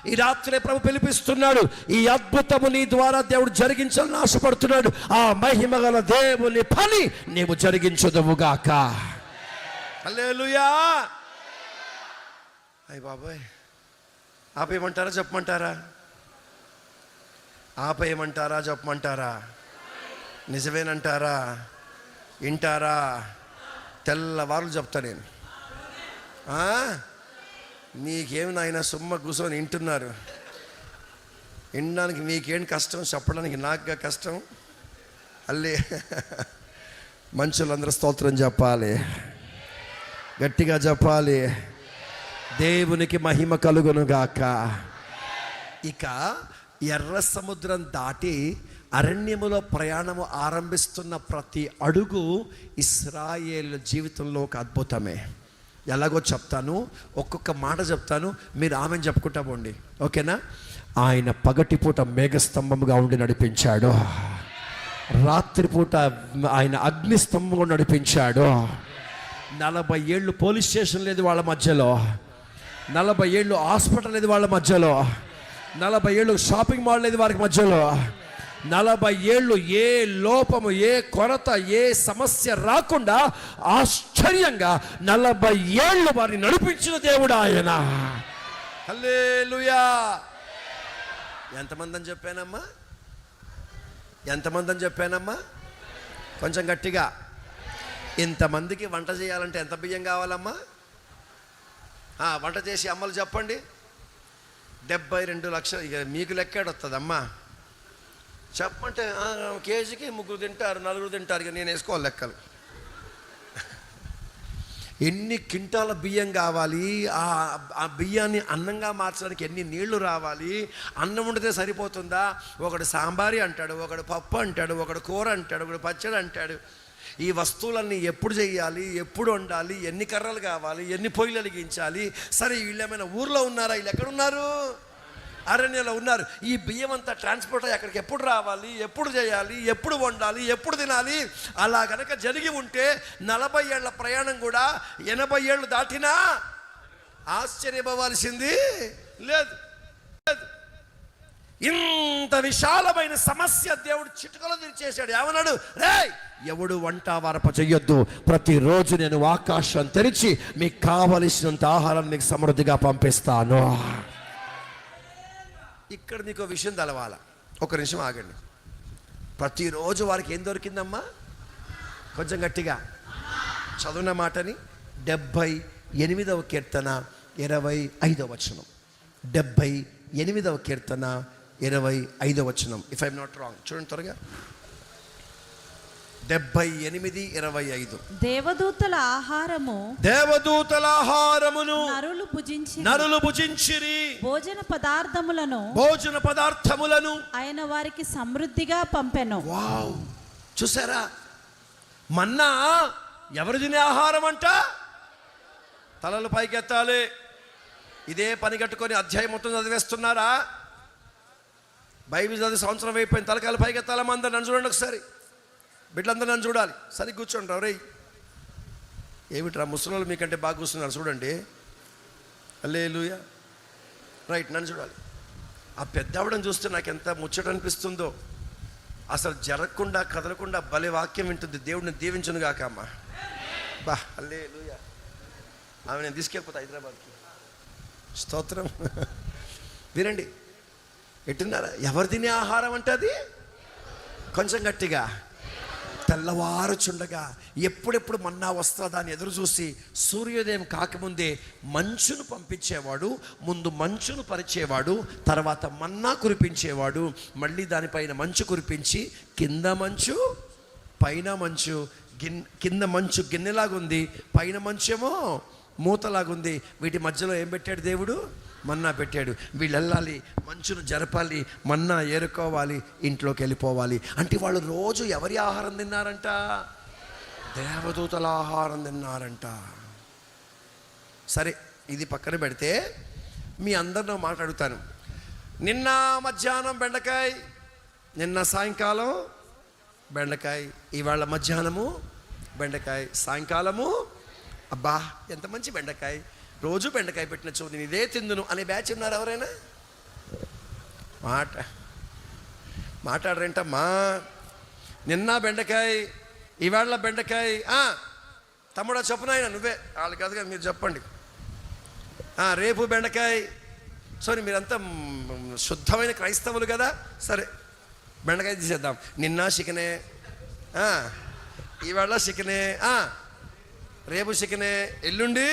ఈ రాత్రి ప్రభు పిలిపిస్తున్నాడు. ఈ అద్భుతము నీ ద్వారా దేవుడు జరిగించాలని ఆశపడుతున్నాడు. ఆ మహిమ గల దేవుని పని నీవు జరిగించుదువుగాక. హల్లెలూయా. అయ్య బాబాయ్, ఆపేయమంటారా చెప్పమంటారా? ఆపేయమంటారా చెప్పమంటారా? నిజమేనంటారా? వింటారా? తెల్లవారులు చెప్తా నేను. నీకేమి నాయన సుమ్మ కూర్చొని వింటున్నారు. వినడానికి మీకేం కష్టం, చెప్పడానికి నాకుగా కష్టం. అల్లే మనుషులందరూ స్తోత్రం చెప్పాలి, గట్టిగా చెప్పాలి. దేవునికి మహిమ కలుగునుగాక. ఇక ఎర్ర సముద్రం దాటి అరణ్యములో ప్రయాణము ఆరంభిస్తున్న ప్రతి అడుగు ఇశ్రాయేలు జీవితంలో ఒక అద్భుతమే. ఎలాగో చెప్తాను, ఒక్కొక్క మాట చెప్తాను, మీరు ఆమెను చెప్పుకుంటా పోండి, ఓకేనా? ఆయన పగటిపూట మేఘస్తంభముగా ఉండి నడిపించాడు, రాత్రిపూట ఆయన అగ్నిస్తంభంగా నడిపించాడు. 40 ఏళ్ళు పోలీస్ స్టేషన్ లేదు వాళ్ళ మధ్యలో, 40 ఏళ్ళు హాస్పిటల్ లేదు వాళ్ళ మధ్యలో, 40 ఏళ్ళు షాపింగ్ మాల్ లేదు వారికి మధ్యలో, 40 ఏళ్ళు ఏ లోపము, ఏ కొరత, ఏ సమస్య రాకుండా ఆశ్చర్యంగా 40 ఏళ్ళు వారిని నడిపించిన దేవుడు ఆయన. హల్లెలూయా. ఎంతమంది అని చెప్పానమ్మా? ఎంతమంది అని చెప్పానమ్మా? కొంచెం గట్టిగా. ఇంతమందికి వంట చేయాలంటే ఎంత బియ్యం కావాలమ్మా? వంట చేసి అమ్మలు చెప్పండి. 72 లక్షలు. ఇక మీకు లెక్కేడొస్తుందమ్మా చెప్పమంటే కేజీకి 3 తింటారు, 4 తింటారు. ఇక నేను వేసుకోవాలి లెక్కలు. ఎన్ని క్వింటాల బియ్యం కావాలి, ఆ బియ్యాన్ని అన్నంగా మార్చడానికి ఎన్ని నీళ్లు రావాలి, అన్నం వండితే సరిపోతుందా? ఒకడు సాంబారి అంటాడు, ఒకడు పప్పు అంటాడు, ఒకడు కూర అంటాడు, ఒకడు పచ్చడి అంటాడు. ఈ వస్తువులన్నీ ఎప్పుడు చేయాలి, ఎప్పుడు వండాలి, ఎన్ని కర్రలు కావాలి, ఎన్ని పొయ్యిలు వెలిగించాలి. సరే, వీళ్ళు ఏమైనా ఊర్లో ఉన్నారా? వీళ్ళు ఎక్కడున్నారు? అరణ్యంలో ఉన్నారు. ఈ బియ్యం అంతా ట్రాన్స్పోర్ట్ అయ్యి అక్కడికి ఎప్పుడు రావాలి, ఎప్పుడు చేయాలి, ఎప్పుడు వండాలి, ఎప్పుడు తినాలి? అలా కనుక జరిగి ఉంటే 40 ఏళ్ల ప్రయాణం కూడా 80 ఏళ్ళు దాటినా ఆశ్చర్యపోవాల్సింది లేదు. ఇంత విశాలమైన సమస్య దేవుడు చిటికలో తీర్చేశాడు. ఏమన్నాడు? రేయ్, ఎవడు వంట వారప చెయ్యొద్దు, ప్రతిరోజు నేను ఆకాశం తెరిచి మీకు కావలసినంత ఆహారం మీకు సమృద్ధిగా పంపిస్తాను. ఇక్కడ నీకు విషయం తెలవాల, ఒక నిమిషం ఆగండి. ప్రతిరోజు వారికి ఏం దొరికిందమ్మా? కొంచెం గట్టిగా చదువున్న మాటని 78వ కీర్తన 25వ వచనం. 78వ కీర్తన 25వ వచనం. ఇఫ్ ఐఎమ్ నాట్ రాంగ్, చూడండి త్వరగా. 78:25. దేవదూతల ఆహారమును నరులు భుజించిరి, భోజన పదార్థములను ఆయన వారికి సమృద్ధిగా పంపెను. వావ్, చూసారా? మన్నా ఎవరు తినే ఆహారం అంట? తలలు పైకెత్తాలి. ఇదే పని కట్టుకొని అధ్యాయం మొత్తం చదివేస్తున్నారా? బైబిల్ చదివి సంవత్సరం అయిపోయిన తలకాయలు పైకెత్తాలమ్మా. అందరు నన్ను చూడండి ఒకసారి, బిడ్డలందరూ నన్ను చూడాలి. సరి కూర్చోండి. రే, ఏమిట్రా ముసలోళ్ళు మీకంటే బాగా కూర్చున్నారు చూడండి. హల్లెలూయా. రైట్, నన్ను చూడాలి. ఆ పెద్దవడం చూస్తే నాకు ఎంత ముచ్చట అనిపిస్తుందో. అసలు జరగకుండా కదలకుండా భలే వాక్యం వింటుంది. దేవుడిని దీవించును గాక అమ్మా. బా, హల్లెలూయా. ఆమె నేను తీసుకెళ్ళిపోతా హైదరాబాద్కి. స్తోత్రం. వినండి, ఎట్టున్నారా? ఎవరు తినే ఆహారం అంటే అది? కొంచెం గట్టిగా. తెల్లవారుచుండగా ఎప్పుడెప్పుడు మన్నా వస్తుందా అని ఎదురు చూసి సూర్యోదయం కాకముందే మంచును పంపించేవాడు. ముందు మంచును పరిచేవాడు, తర్వాత మన్నా కురిపించేవాడు. మళ్ళీ దానిపైన మంచు కురిపించి కింద మంచు పైన మంచు. కింద మంచు గిన్నెలాగుంది, పైన మంచేమో మూతలాగుంది. వీటి మధ్యలో ఏం పెట్టాడు దేవుడు? మన్నా పెట్టాడు. వీళ్ళు వెళ్ళాలి, మంచును జరపాలి, మన్నా ఏరుకోవాలి, ఇంట్లోకి వెళ్ళిపోవాలి. అంటే వాళ్ళు రోజు ఎవరి ఆహారం తిన్నారంట? దేవదూతల ఆహారం తిన్నారంట. సరే, ఇది పక్కన పెడితే మీ అందరిలో మాట్లాడుతాను. నిన్న మధ్యాహ్నం బెండకాయ, నిన్న సాయంకాలం బెండకాయ, ఇవాళ మధ్యాహ్నము బెండకాయ, సాయంకాలము అబ్బా ఎంత మంచి బెండకాయ, రోజు బెండకాయ పెట్టిన చూ నేను ఇదే తిందును అనే బ్యాచ్ ఉన్నారు ఎవరైనా? మాట్లాడరేంటమ్మా? నిన్న బెండకాయ, ఇవాళ బెండకాయ. తమ్ముడా చెప్పునాయన, నువ్వే, వాళ్ళు కాదు కదా, మీరు చెప్పండి. రేపు బెండకాయ. సరే, మీరంతా శుద్ధమైన క్రైస్తవులు కదా, సరే బెండకాయ తీసేద్దాం. నిన్న చికెనే, ఇవాళ చికెనే, రేపు చికెనే, ఎల్లుండి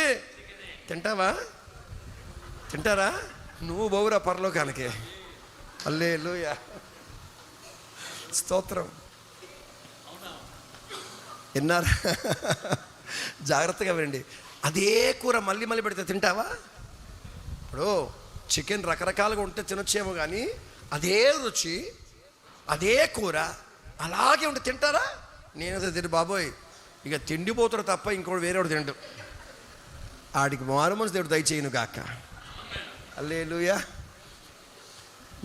తింటారా? నువ్వు బౌరా పరలోకానికి. హల్లెలూయా, స్తోత్రం. విన్నారా? జాగ్రత్తగా వినండి. అదే కూర మళ్ళీ మళ్ళీ పెడితే తింటావా? ఇప్పుడు చికెన్ రకరకాలుగా ఉంటే తినొచ్చేమో, కానీ అదే రుచి, అదే కూర అలాగే ఉంటే తింటారా? నేనైతే తిండి బాబోయ్, ఇక తిండిపోతాడు తప్ప ఇంకోటి వేరేవాడు తిండు. ఆడికి మారు మనసు దేవుడు దయచేయను గాక. హల్లెలూయా.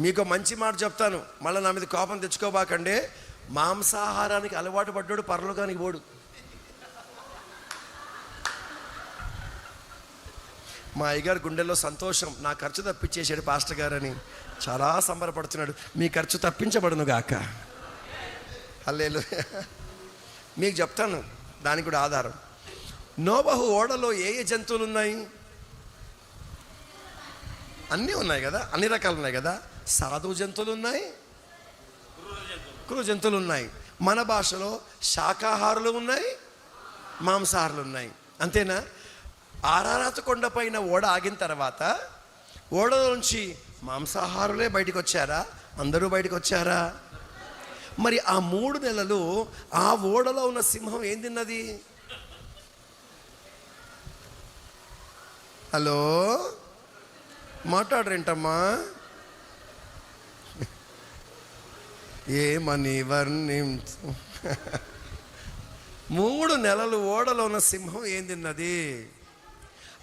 మీకు మంచి మాట చెప్తాను, మళ్ళీ నా మీద కోపం తెచ్చుకోబాకండి. మాంసాహారానికి అలవాటు పడ్డాడు పరలోకానికి పోడు. మా అయ్యగారు గుండెల్లో సంతోషం, నా ఖర్చు తప్పించేసాడు పాస్టర్ గారు అని చాలా సంబరపడుతున్నాడు. మీ ఖర్చు తప్పించబడును గాక. హల్లెలూయా. మీకు చెప్తాను, దానికి కూడా ఆధారం. నోబహు ఓడలో ఏ జంతువులు ఉన్నాయి? అన్నీ ఉన్నాయి కదా, అన్ని రకాలు ఉన్నాయి కదా. సాధు జంతువులు ఉన్నాయి, క్రూర జంతువులు ఉన్నాయి. మన భాషలో శాకాహారులు ఉన్నాయి, మాంసాహారులు ఉన్నాయి. అంతేనా? ఆరారాత కొండ పైన ఓడ ఆగిన తర్వాత ఓడలో నుంచి మాంసాహారులే బయటకు వచ్చారా? అందరూ బయటకు వచ్చారా? మరి ఆ 3 నెలలు ఆ ఓడలో ఉన్న సింహం ఏం తిన్నది? హలో, మాట్లాడరేంటమ్మా? ఏమని వర్ణించు. 3 నెలలు ఓడలో ఉన్న సింహం ఏం తిన్నది?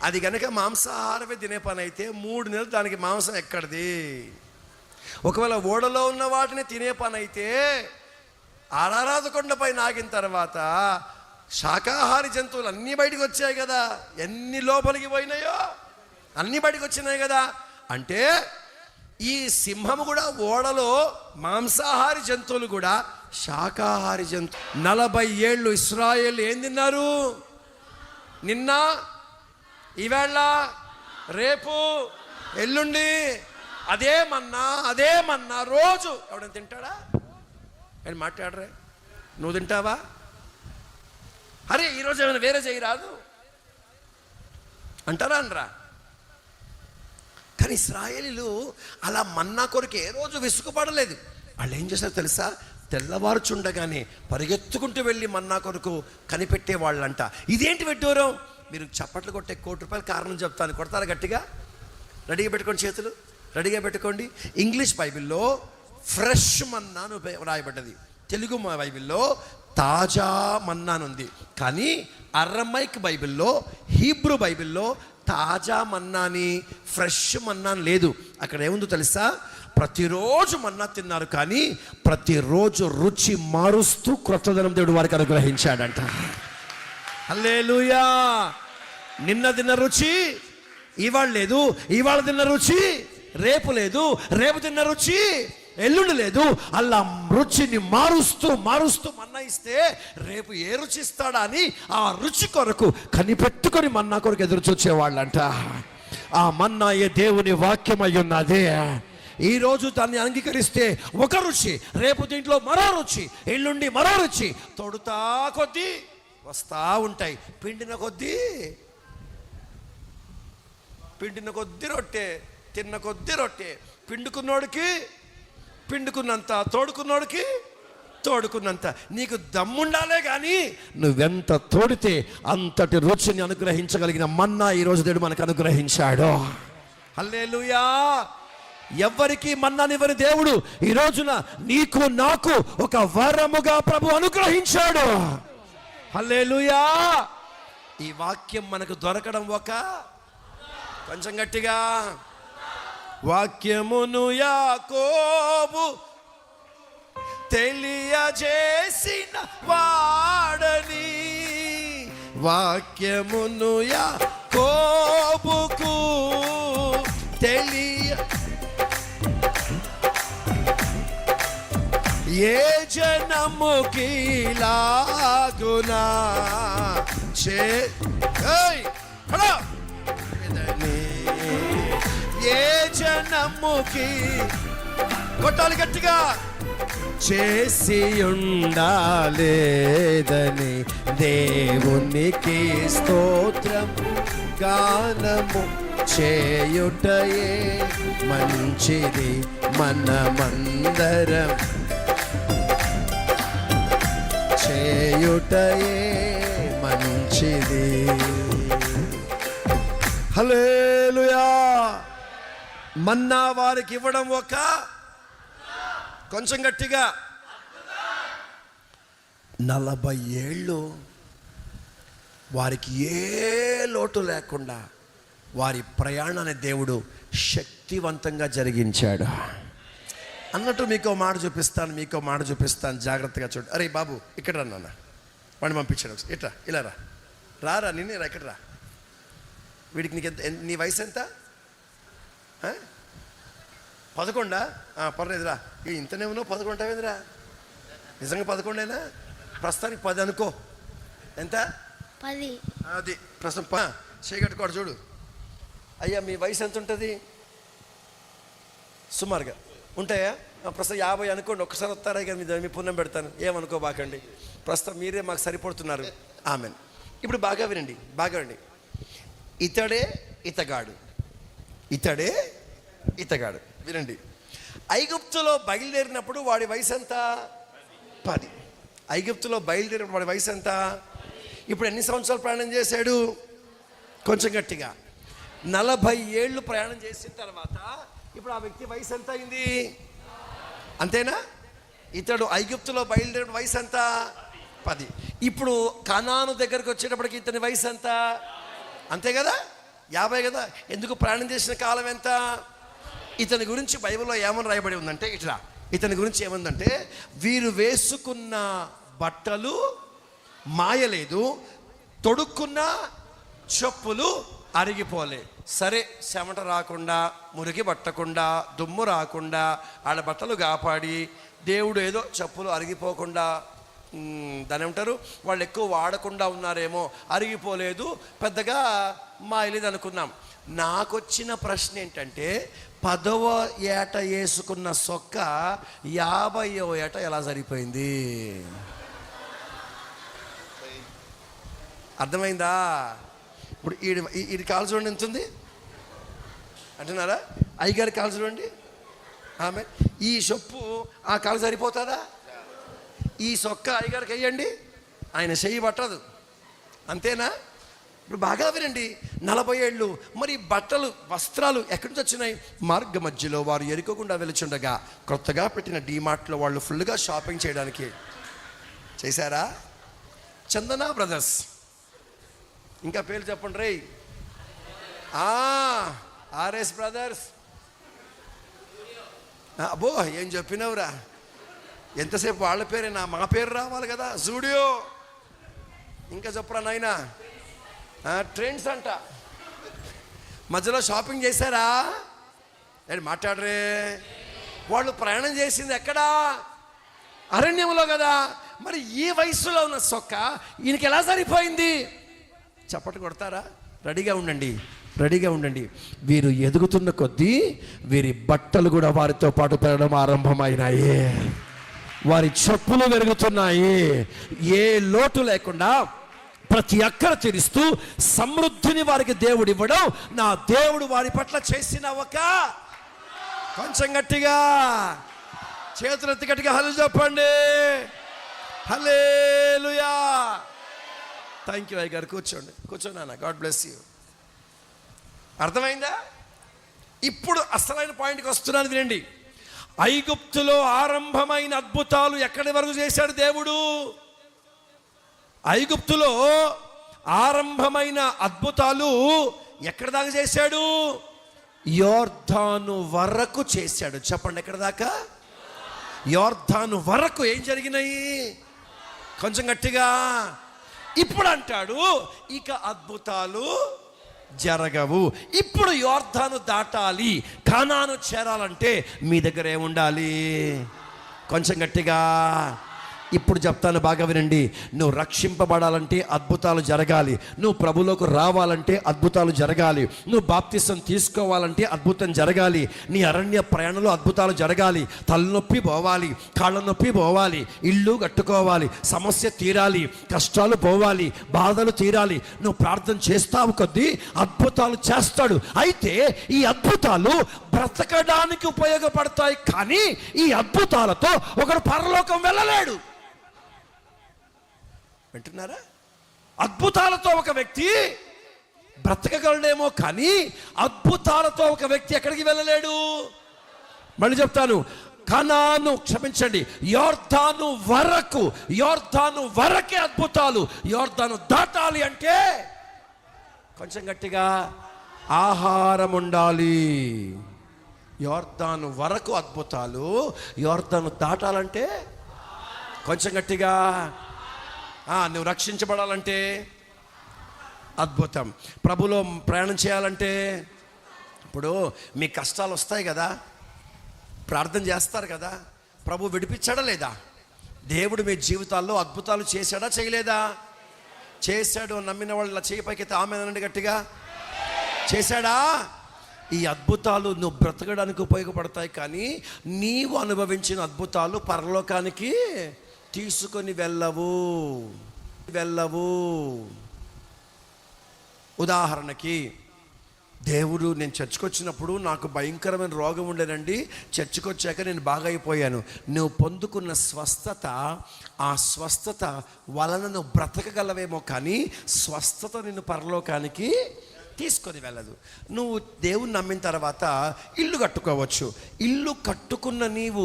అది కనుక మాంసాహారమే తినే పని అయితే 3 నెలలు దానికి మాంసం ఎక్కడిది? ఒకవేళ ఓడలో ఉన్న వాటిని తినే పని అయితే ఆరారాధ కొండపై ఆగిన తర్వాత శాకాహారి జంతువులు అన్నీ బయటకు వచ్చాయి కదా. ఎన్ని లోపలికి పోయినాయో అన్నీ బయటకు వచ్చినాయి కదా. అంటే ఈ సింహము కూడా ఓడలో, మాంసాహారి జంతువులు కూడా శాకాహారి జంతువు. 40 ఏళ్ళు ఇశ్రాయేలు ఏం తిన్నారు? నిన్న, ఈవేళ, రేపు, ఎల్లుండి అదే మన్నా రోజు. ఎవడైనా తింటాడా? అని మాట్లాడరే. నువ్వు తింటావా? అరే ఈరోజు ఏమైనా వేరే చేయరాదు అంటారా? అనరా? కానీ ఇశ్రాయేలీలు అలా మన్నా కొరకు ఏ రోజు విసుగుపడలేదు. వాళ్ళు ఏం చేశారు తెలుసా? తెల్లవారుచుండగానే పరిగెత్తుకుంటూ వెళ్ళి మన్నా కొరకు కనిపెట్టే వాళ్ళంట. ఇదేంటి విడ్డూరం? మీరు చప్పట్లు కొట్టే ₹1,00,00,000 కారణం చెప్తాను. కొడతారా గట్టిగా? రెడీగా పెట్టుకోండి, చేతులు రెడీగా పెట్టుకోండి. ఇంగ్లీష్ బైబిల్లో ఫ్రెష్ మన్నాను రాయబడ్డది. తెలుగు బైబిల్లో తాజా మన్నాను ఉంది. కానీ అరమైక్ బైబిల్లో, హీబ్రూ బైబిల్లో తాజా మన్నాని, ఫ్రెష్ మన్నాని లేదు. అక్కడ ఏముందో తెలుసా? ప్రతిరోజు మన్నా తిన్నారు, కానీ ప్రతిరోజు రుచి మారుస్తూ క్రొత్తదనం దేవుడు వారికి అనుగ్రహించాడంట. హల్లెలూయా. నిన్న తిన్న రుచి ఇవాళ లేదు, ఇవాళ తిన్న రుచి రేపు లేదు, రేపు తిన్న రుచి ఎల్లుండి లేదు. అలా రుచిని మారుస్తూ మన్నా ఇస్తే రేపు ఏ రుచి ఇస్తాడా అని ఆ రుచి కొరకు కనిపెట్టుకొని మన్నా కొరకు ఎదురు చూచేవాళ్ళంట. ఆ మన్నా ఏ దేవుని వాక్యం అయి ఉన్నదే. ఈరోజు దాన్ని అంగీకరిస్తే ఒక రుచి, రేపు దీంట్లో మరో రుచి, ఎల్లుండి మరో రుచి. తొడుతా కొద్దీ వస్తా ఉంటాయి. పిండిన కొద్దీ రొట్టె, తిన్న కొద్దీ రొట్టె. పిండుకున్నంత, తోడుకున్నంత. నీకు దమ్ముండాలే కానీ నువ్వెంత తోడితే అంతటి రుచిని అనుగ్రహించగలిగిన మన్నా ఈరోజు దేవుడు మనకు అనుగ్రహించాడు. హల్లెలూయా. ఎవ్వరికి మన్నానివ్వని దేవుడు ఈ రోజున నీకు నాకు ఒక వరముగా ప్రభు అనుగ్రహించాడు. హల్లెలూయా. ఈ వాక్యం మనకు దొరకడం కొంచెం గట్టిగా, వాక్యమును యాకోబు తెలియజేసిన వాడని, వాక్యమును యాకోబుకు తెలియ ఏ జనముకి లాగునా ఏ జనముకి కొట్టాలి గట్టిగా చేసి ఉండాలేదని దేవునికి స్తోత్రం గానము చేయుటయే మంచిది మనమందరం చేయుటయే మంచిది. హల్లెలూయా. మన్నా వారికి ఇవ్వడం కొంచెం గట్టిగా 40 ఏళ్ళు వారికి ఏ లోటు లేకుండా వారి ప్రయాణాన్ని దేవుడు శక్తివంతంగా జరిగించాడు. అన్నట్టు మీకో మాట చూపిస్తాను జాగ్రత్తగా చూడు. అరే బాబు ఇక్కడ రా నాన్న, వాడిని పంపించాడు. ఇట్రా, ఇలా రారా నిన్నే రా, ఇక్కడ రా. వీడికి నీకు నీ వయసు ఎంత? 11? పర్లేదురా. ఇంతనే ఉన్నావు, 11 అయిందిరా. నిజంగా 11ఏనా? ప్రస్తుతానికి 10 అనుకో. ఎంత? 10. అది ప్రస్తుతం చేయగట్టుకోడు. చూడు అయ్యా, మీ వయసు ఎంత ఉంటుంది సుమారుగా? ఉంటాయా? ప్రస్తుతం 50 అనుకోండి. ఒక్కసారి వస్తారా? ఇక మీ పుణ్యం పెడతాను, ఏమనుకోబాకండి. ప్రస్తుతం మీరే మాకు సరిపడుతున్నారు. ఆమెన్. ఇప్పుడు బాగా వినండి. ఇతడే ఇతగాడు. వినండి. ఐగుప్తులో బయలుదేరినప్పుడు వాడి వయసు ఎంత? 10. ఐగుప్తులో బయలుదేరినప్పుడు వాడి వయసు ఎంత? ఇప్పుడు ఎన్ని సంవత్సరాలు ప్రయాణం చేశాడు? కొంచెం గట్టిగా 40 ఏళ్ళు ప్రయాణం చేసిన తర్వాత ఇప్పుడు ఆ వ్యక్తి వయసు ఎంత అయింది? అంతేనా? ఇతడు ఐగుప్తులో బయలుదేరిన వయసు ఎంత? 10. ఇప్పుడు కనాను దగ్గరకు వచ్చేటప్పటికి ఇతని వయసు ఎంత? అంతే కదా, 50 కదా. ఎందుకు? ప్రయాణం చేసిన కాలం ఎంత? ఇతని గురించి బైబిల్లో ఏమని రాయబడి ఉందంటే, ఇతని గురించి ఏముందంటే, వీరు వేసుకున్న బట్టలు మాయలేదు, తొడుక్కున్న చెప్పులు అరిగిపోలే. సరే, చెమట రాకుండా, మురికి పట్టకుండా, దుమ్ము రాకుండా ఆడ బట్టలు కాపాడి దేవుడు ఏదో చెప్పులు అరిగిపోకుండా, దాని ఏమంటారు, వాళ్ళు ఎక్కువ వాడకుండా ఉన్నారేమో, అరిగిపోలేదు, పెద్దగా మాయలేదు అనుకున్నాం. నాకొచ్చిన ప్రశ్న ఏంటంటే, 10వ ఏట వేసుకున్న సొక్క 50వ ఏట ఎలా సరిపోయింది? అర్థమైందా? ఇప్పుడు ఈడి కాలు చూడండి ఎంత ఉంది అంటున్నారా? అయ్యగారి కాలు చూడండి. ఆమె ఈ సొప్పు ఆ కాలు సరిపోతుందా? ఈ సొక్క అయ్యగారికి వేయండి, ఆయన చెయ్యి పట్టదు. అంతేనా? ఇప్పుడు బాగా వినండి. 40 ఏళ్ళు మరి బట్టలు, వస్త్రాలు ఎక్కడి నుంచి వచ్చినాయి? మార్గ మధ్యలో వారు ఎరుకోకుండా వెలుచుండగా కొత్తగా పెట్టిన డీమార్ట్లో వాళ్ళు ఫుల్గా షాపింగ్ చేయడానికి చేశారా? చందన బ్రదర్స్, ఇంకా పేరు చెప్పండి రే. RS brothers. అబ్బో, ఏం చెప్పినవురా? ఎంతసేపు వాళ్ళ పేరేనా? మా పేరు రావాలి కదా. జూడియో, ఇంకా చెప్పరా నాయనా. ట్రెండ్స్ అంట. మధ్యలో షాపింగ్ చేశారా? నేను మాట్లాడరే. వాళ్ళు ప్రయాణం చేసింది ఎక్కడా? అరణ్యంలో కదా. మరి ఈ వయసులో ఉన్న సొక్క ఈయనకి ఎలా సరిపోయింది? చప్పట్లు కొడతారా? రెడీగా ఉండండి. వీరు ఎదుగుతున్న కొద్దీ వీరి బట్టలు కూడా వారితో పాటు పెరగడం ఆరంభమైనాయి. వారి చెప్పులు పెరుగుతున్నాయి. ఏ లోటు లేకుండా ప్రతి అక్కర తీరుస్తూ సమృద్ధిని వారికి దేవుడు ఇవ్వడం, నా దేవుడు వారి పట్ల చేసిన కొంచెం గట్టిగా చేతులెత్తి గట్టిగా హల్లు చెప్పండి. హల్లెలూయా. థ్యాంక్ యూ అయ్య గారు. కూర్చోండి నాన్న. God bless you. అర్థమైందా? ఇప్పుడు అసలైన పాయింట్కి వస్తున్నాను, వినండి. ఐగుప్తులో ఆరంభమైన అద్భుతాలు ఎక్కడి వరకు చేశాడు దేవుడు? ఐగుప్తులో ఆరంభమైన అద్భుతాలు ఎక్కడి దాకా చేశాడు? యోర్దాను వరకు చేశాడు. చెప్పండి, ఎక్కడ దాకా? యోర్దాను వరకు. ఏం జరిగినాయి? కొంచెం గట్టిగా. ఇప్పుడు అంటాడు, ఇక అద్భుతాలు జరగవు. ఇప్పుడు యోర్దాను దాటాలి, కానాను చేరాలంటే మీ దగ్గర ఏముండాలి? కొంచెం గట్టిగా ఇప్పుడు చెప్తాను, బాగా వినండి. నువ్వు రక్షింపబడాలంటే అద్భుతాలు జరగాలి. నువ్వు ప్రభులోకి రావాలంటే అద్భుతాలు జరగాలి. నువ్వు బాప్తిసం తీసుకోవాలంటే అద్భుతం జరగాలి. నీ అరణ్య ప్రయాణంలో అద్భుతాలు జరగాలి. తలనొప్పి పోవాలి, కాళ్ళ నొప్పి పోవాలి, ఇల్లు కట్టుకోవాలి, సమస్య తీరాలి, కష్టాలు పోవాలి, బాధలు తీరాలి. నువ్వు ప్రార్థన చేస్తావు కొద్దీ అద్భుతాలు చేస్తాడు. అయితే ఈ అద్భుతాలు బ్రతకడానికి ఉపయోగపడతాయి, కానీ ఈ అద్భుతాలతో ఒకడు పరలోకం వెళ్ళలేడు. వింటున్నారా? అద్భుతాలతో ఒక వ్యక్తి బ్రతకగలడేమో, కానీ అద్భుతాలతో ఒక వ్యక్తి ఎక్కడికి వెళ్ళలేడు. మళ్ళీ చెప్తాను, కనాను, క్షమించండి, యోర్దాను వరకే అద్భుతాలు. యోర్దాను దాటాలి అంటే కొంచెం గట్టిగా ఆహారం ఉండాలి. యోర్దాను వరకు అద్భుతాలు, యోర్దాను దాటాలంటే కొంచెం గట్టిగా. నువ్వు రక్షించబడాలంటే అద్భుతం. ప్రభులో ప్రయాణం చేయాలంటే, ఇప్పుడు మీ కష్టాలు వస్తాయి కదా, ప్రార్థన చేస్తారు కదా, ప్రభు విడిపించాడా లేదా? దేవుడు మీ జీవితాల్లో అద్భుతాలు చేశాడా చేయలేదా? చేశాడు. నమ్మిన వాళ్ళు ఇలా చేయి పైకి ఆమెనండి గట్టిగా. చేశాడా? ఈ అద్భుతాలు నువ్వు బ్రతకడానికి ఉపయోగపడతాయి, కానీ నీవు అనుభవించిన అద్భుతాలు పరలోకానికి తీసుకొని వెళ్ళవు. ఉదాహరణకి, దేవుడు, నేను చర్చికి వచ్చినప్పుడు నాకు భయంకరమైన రోగం ఉండేనండి. చర్చికి వచ్చాక నేను బాగా అయిపోయాను. నువ్వు పొందుకున్న స్వస్థత, ఆ స్వస్థత వలన నువ్వు బ్రతకగలవేమో, కానీ స్వస్థత నిన్ను పరలోకానికి తీసుకొని వెళ్ళదు. నువ్వు దేవుని నమ్మిన తర్వాత ఇల్లు కట్టుకోవచ్చు. ఇల్లు కట్టుకున్న నీవు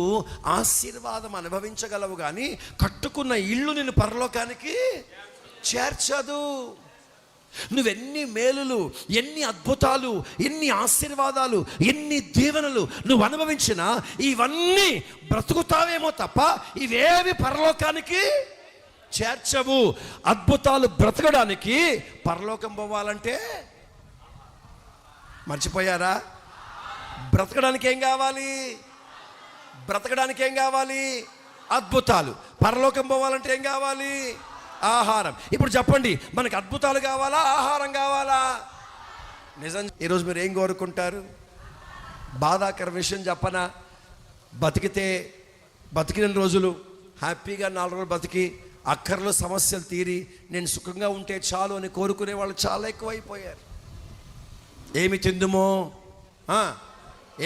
ఆశీర్వాదం అనుభవించగలవు, కానీ కట్టుకున్న ఇల్లు నిన్ను పరలోకానికి చేర్చదు. నువ్వెన్ని మేలులు, ఎన్ని అద్భుతాలు, ఎన్ని ఆశీర్వాదాలు, ఎన్ని దీవెనలు నువ్వు అనుభవించినా ఇవన్నీ బ్రతుకుతావేమో తప్ప ఇవేవి పరలోకానికి చేర్చవు. అద్భుతాలు బ్రతకడానికి పరలోకం పోవాలంటే, మర్చిపోయారా? బ్రతకడానికి ఏం కావాలి? అద్భుతాలు. పరలోకం పోవాలంటే ఏం కావాలి? ఆహారం. ఇప్పుడు చెప్పండి, మనకు అద్భుతాలు కావాలా, ఆహారం కావాలా? నిజం, ఈరోజు మీరు ఏం కోరుకుంటారు? బాధాకర విషయం చెప్పనా? బతికిన రోజులు హ్యాపీగా 4 రోజులు బతికి అక్కర్లో సమస్యలు తీరి నేను సుఖంగా ఉంటే చాలు అని కోరుకునే వాళ్ళు చాలా ఎక్కువైపోయారు. ఏమి తిందుమో,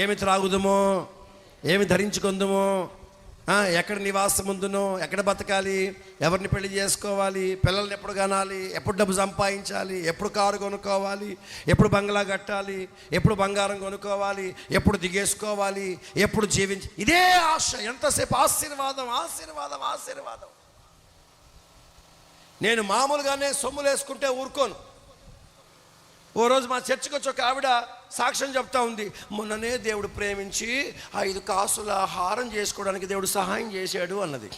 ఏమి త్రాగుదుమో, ఏమి ధరించుకుందుమో, ఎక్కడ నివాసం ఉందునో, ఎక్కడ బతకాలి, ఎవరిని పెళ్లి చేసుకోవాలి, పిల్లల్ని ఎప్పుడు కనాలి, ఎప్పుడు డబ్బు సంపాదించాలి, ఎప్పుడు కారు కొనుక్కోవాలి, ఎప్పుడు బంగ్లా కట్టాలి, ఎప్పుడు బంగారం కొనుక్కోవాలి, ఎప్పుడు దిగేసుకోవాలి, ఎప్పుడు ఇదే ఆశ. ఎంతసేపు ఆశీర్వాదం. నేను మామూలుగానే సొమ్ములు వేసుకుంటే ఊరుకోను. ఓ రోజు మా చర్చికి వచ్చి ఒక ఆవిడ సాక్ష్యం చెప్తా ఉంది. మొన్ననే దేవుడు ప్రేమించి 5 కాసుల హారం చేసుకోవడానికి దేవుడు సహాయం చేశాడు అన్నది.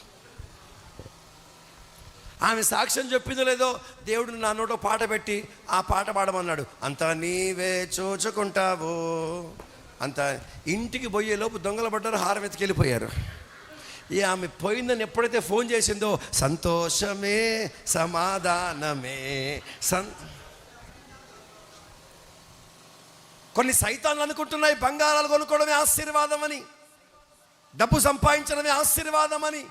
ఆమె సాక్ష్యం చెప్పిందో లేదో, దేవుడు నా నోట పాట పెట్టి ఆ పాట పాడమన్నాడు. అంతా నీవే చూచుకుంటావు. అంత ఇంటికి పోయేలోపు దొంగలు పడ్డారు, హారం ఎత్తుకెళ్ళిపోయారు. ఆమె పోయిందని ఎప్పుడైతే ఫోన్ చేసిందో, సంతోషమే సమాధానమే. కొన్ని సైతాన్లు అనుకుంటున్నాయి బంగారాలు కొనుక్కోవడమే ఆశీర్వాదం అని, డబ్బు సంపాదించడమే ఆశీర్వాదం అని,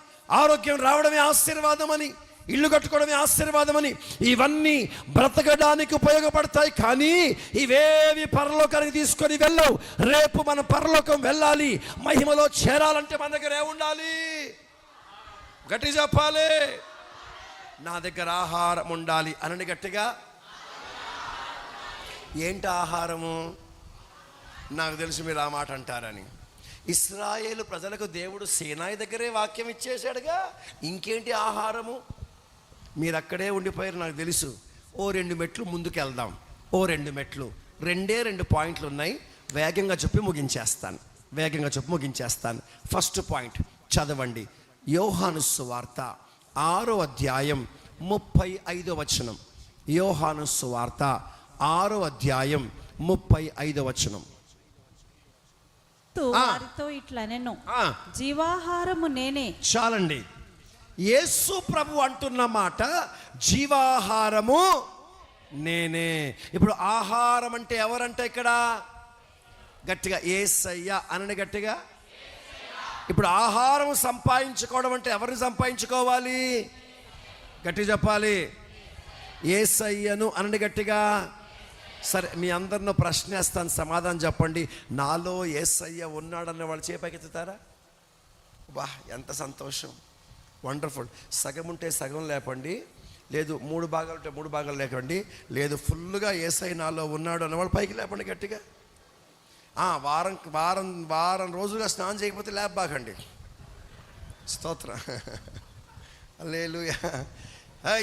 ఆరోగ్యం రావడమే ఆశీర్వాదం అని, ఇల్లు కట్టుకోవడమే ఆశీర్వాదం అని. ఇవన్నీ బ్రతకడానికి ఉపయోగపడతాయి, కానీ ఇవేవి పరలోకానికి తీసుకొని వెళ్ళవు. రేపు మనం పరలోకం వెళ్ళాలి, మహిమలో చేరాలంటే మన దగ్గర ఏముండాలి? గట్టి చెప్పాలి, నా దగ్గర ఆహారం ఉండాలి అనండి గట్టిగా. ఏంటి ఆహారము? నాకు తెలుసు మీరు ఆ మాట అంటారని. ఇశ్రాయేలు ప్రజలకు దేవుడు సీనాయి దగ్గరే వాక్యం ఇచ్చేశాడుగా, ఇంకేంటి ఆహారము? మీరు అక్కడే ఉండిపోయారు నాకు తెలుసు. 2 మెట్లు ముందుకు వెళ్దాం. 2 మెట్లు, 2 పాయింట్లు ఉన్నాయి. వేగంగా చెప్పి ముగించేస్తాను. ఫస్ట్ పాయింట్ చదవండి. యోహాను సువార్త 6వ అధ్యాయం 35వ వచనం. యోహాను సువార్త 6వ అధ్యాయం 35వ వచనం. వారితో ఇట్లనెను, జీవాహారము నేనే. చాలండి. యేసు ప్రభు అంటున్న మాట జీవాహారము నేనే. ఇప్పుడు ఆహారం అంటే ఎవరంట ఇక్కడ? గట్టిగా యేసయ్య అనండి గట్టిగా. ఇప్పుడు ఆహారం సంపాదించుకోవడం అంటే ఎవరిని సంపాదించుకోవాలి? గట్టిగా చెప్పాలి, యేసయ్యను అనండి గట్టిగా. సరే, మీ అందరినో ప్రశ్న వేస్తాను, సమాధానం చెప్పండి. నాలో యేసయ్య ఉన్నాడన్న వాళ్ళు చేపకెత్తుతారా? వా, ఎంత సంతోషం, వండర్ఫుల్. సగం ఉంటే సగం లేపండి, లేదు 3 భాగాలు ఉంటే 3 భాగాలు లేకండి, లేదు ఫుల్గా యేసయ్య నాలో ఉన్నాడు అన్నవాళ్ళు పైకి లేపండి గట్టిగా. వారం వారం వారం రోజులుగా స్నానం చేయకపోతే లేపబాకండి. స్తోత్రం, హల్లెలూయా.